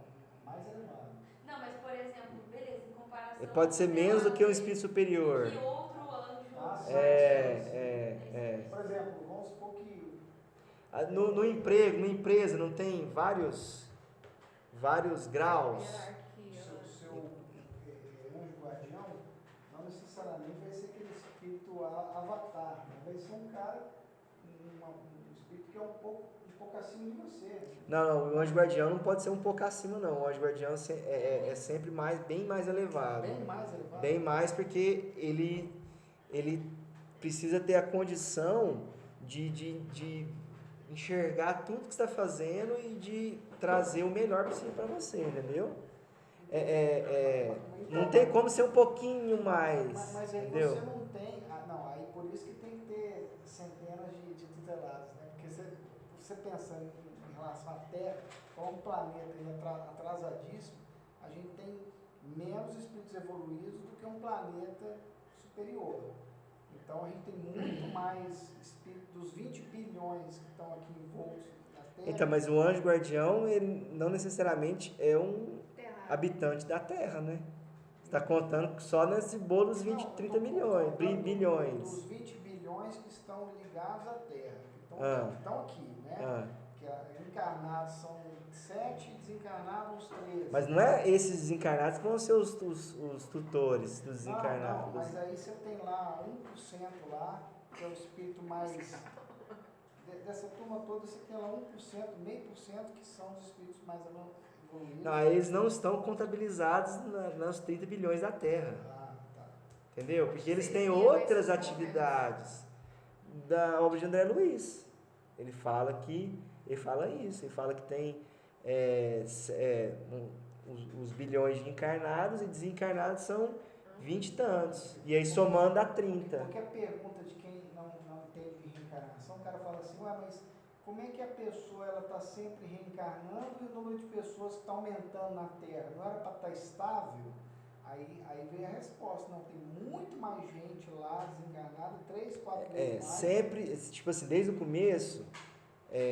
mais elevado. Não, mas por exemplo, beleza, em comparação. Ele pode ser menos do que um espírito superior. Que outro anjo. Ah, sim. É. Por exemplo, vamos supor que No emprego, numa empresa, não tem vários graus? Hierarquia. seu anjo guardião não necessariamente vai ser aquele espírito avatar, mas vai ser um cara, um espírito que é um pouco acima de você. Não, o anjo guardião não pode ser um pouco acima, não. O anjo guardião é sempre bem mais elevado. Bem mais elevado. Bem mais porque ele precisa ter a condição de enxergar tudo que está fazendo e de trazer o melhor possível para você, entendeu? Não tem como ser um pouquinho mais, Mas aí entendeu? você não tem. Não, aí por isso que tem que ter centenas de tutelados, né? Porque você pensando em relação à Terra, como um planeta atrasadíssimo, a gente tem menos espíritos evoluídos do que um planeta superior. Então a gente tem muito mais espíritos, dos 20 bilhões que estão aqui envoltos na Terra. Então, mas o anjo guardião, ele não necessariamente é um Terra. habitante da Terra, né? Você está contando só nesse bolo dos 20, 30 milhões, bilhões. Dos 20 bilhões que estão ligados à Terra, que estão aqui, né? Ah. Que encarnados são 7 e desencarnados uns 13. Mas não é esses desencarnados que vão ser os tutores dos desencarnados. Não, mas aí você tem lá 1% lá, que é o espírito mais... Dessa turma toda, você tem lá 1%, 0,5% que são os espíritos mais evoluídos. Não, eles não estão contabilizados nos 30 bilhões da Terra. Ah, tá. Entendeu? Porque eles têm Seria outras esse atividades da obra de André Luiz. Ele fala isso, ele fala que tem os bilhões de encarnados e desencarnados são 20 e tantos. E aí somando dá 30. Qualquer pergunta de quem não entende de reencarnação, o cara fala assim, mas como é que a pessoa está sempre reencarnando e o número de pessoas que está aumentando na Terra? Não era para estar estável? Aí vem a resposta, não, tem muito mais gente lá desencarnada, 3, 4 vezes mais. Sempre, tipo assim, desde o começo,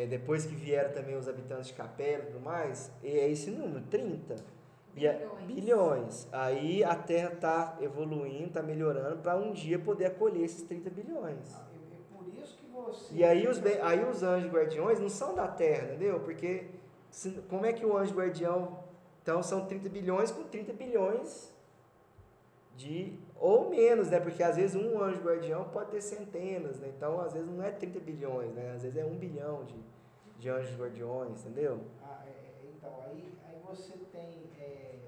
depois que vieram também os habitantes de Capela e tudo mais, é esse número, 30. Bilhões. Aí a Terra está evoluindo, está melhorando para um dia poder acolher esses 30 bilhões. É por isso que você... E aí os anjos guardiões não são da Terra, entendeu? Porque como é que o anjo guardião... Então são 30 bilhões com 30 bilhões ou menos, né? Porque às vezes um anjo guardião pode ter centenas, né? Então às vezes não é 30 bilhões, né? Às vezes é 1 bilhão de anjos guardiões, entendeu? Então, aí você tem que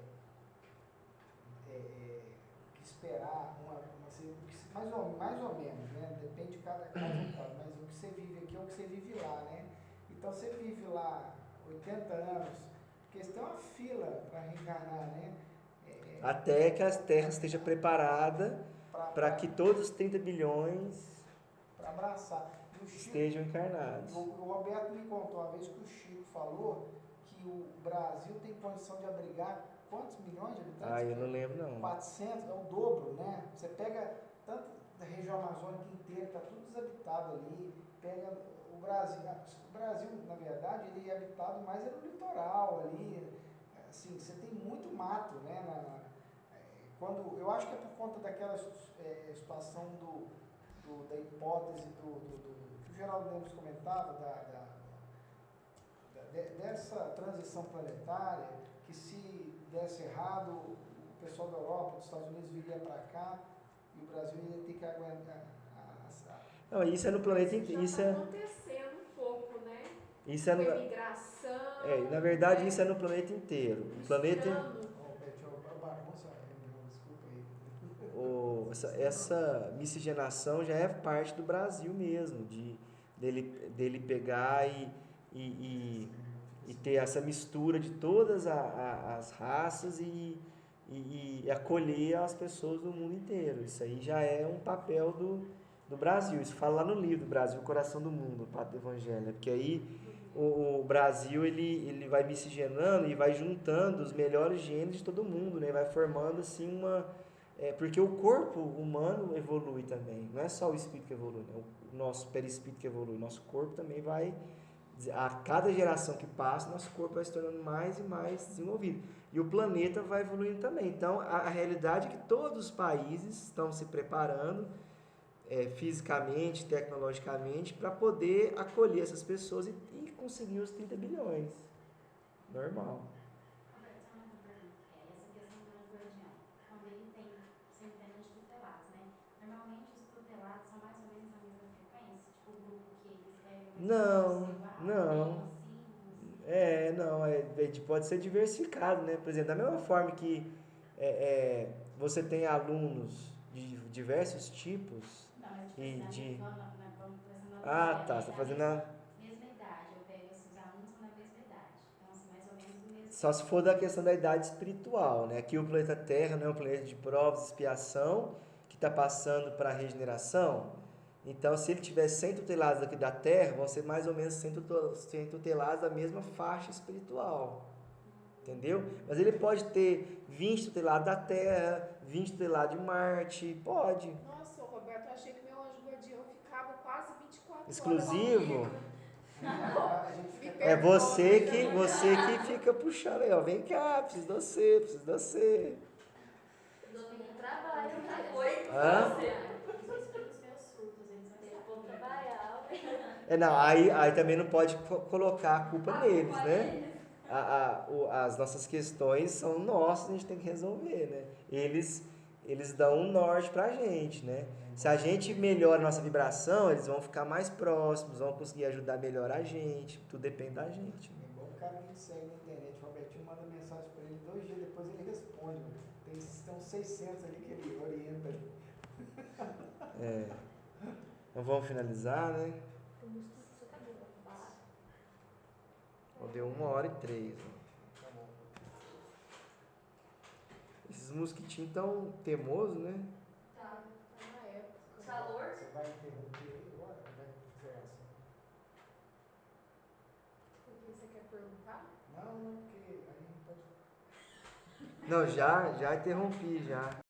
esperar mais ou menos, né? Depende de cada caso, mas o que você vive aqui é o que você vive lá, né? Então você vive lá 80 anos, Porque eles têm uma fila para reencarnar, né? Até que a Terra esteja preparada para Para que todos os 30 bilhões abraçar. E o Chico, estejam encarnados. o Roberto me contou uma vez que o Chico falou que o Brasil tem condição de abrigar quantos milhões de habitantes? Ah, eu não lembro não. 400, é o dobro, né? Você pega tanto da região amazônica inteira, está tudo desabitado ali, pega o Brasil, na verdade, ele é habitado mais no litoral ali, assim, você tem muito mato, né? Quando, eu acho que é por conta daquela situação da hipótese que o Geraldo Lemos comentava, dessa transição planetária, que se desse errado, o pessoal da Europa, dos Estados Unidos viria para cá e o Brasil ia ter que aguentar. Não, isso é no planeta inteiro. Isso já está acontecendo um pouco, né? Isso é Com no, a imigração. na verdade, né? isso é no planeta inteiro. O planeta, Bagunça a reunião, desculpa aí. essa miscigenação já é parte do Brasil mesmo, dele pegar e ter essa mistura de todas as raças e acolher as pessoas do mundo inteiro. Isso aí já é um papel do Brasil. Isso fala lá no livro, Brasil, Coração do Mundo, o Padre Evangelho. Porque aí o Brasil ele vai miscigenando e vai juntando os melhores genes de todo mundo, né? Vai formando assim porque o corpo humano evolui também. Não é só o espírito que evolui, né? O nosso perispírito que evolui. Nosso corpo também vai... A cada geração que passa, nosso corpo vai se tornando mais e mais desenvolvido. E o planeta vai evoluindo também. Então, a realidade é que todos os países estão se preparando fisicamente, tecnologicamente, para poder acolher essas pessoas e conseguir os 30 bilhões. Normal. Roberto, só uma pergunta. Essa questão do anjo guardião, quando ele tem centenas de tutelados, né? Normalmente os tutelados são mais ou menos a mesma frequência? Tipo, o grupo que eles pegam... Não. Pode ser diversificado, né? Por exemplo, da mesma forma que você tem alunos de diversos tipos tá, você está fazendo a... Mesma idade, eu pego esses alunos são da mesma idade. Então, assim, mais ou menos do mesmo... Só se for da questão da idade espiritual, né? Aqui o planeta Terra não é um planeta de provas e expiação, que está passando para a regeneração. Então, se ele tiver 100 tutelados aqui da Terra, vão ser mais ou menos 100 tutelados da mesma faixa espiritual. Entendeu? Mas ele pode ter 20 tutelados da Terra, 20 tutelados de Marte, pode. Nossa, Roberto, eu achei que meu anjo guardião ficava quase 24 Exclusivo? horas. É você que fica puxando aí, ó. Vem cá, preciso de você. Eu dou muito trabalho, né? Oi, Hã? os meus surtos, eles vão trabalhar. Não, aí também não pode colocar a culpa neles, né? As nossas questões são nossas, a gente tem que resolver, né? Eles dão um norte pra gente, né? Se a gente melhora a nossa vibração, eles vão ficar mais próximos, vão conseguir ajudar a melhorar a gente, tudo depende da gente. É igual o cara que a gente segue na internet, o Robertinho manda mensagem para ele, 2 dias depois ele responde. Tem uns 600 ali que ele orienta. Então vamos finalizar, né? Deu 1h03. Tá bom. Esses mosquitinhos tão teimosos, né? Tá. Na época. Calor? Você vai interromper aí agora? Vai fazer essa? O que você quer perguntar? Não, porque aí pode. Não, já interrompi já.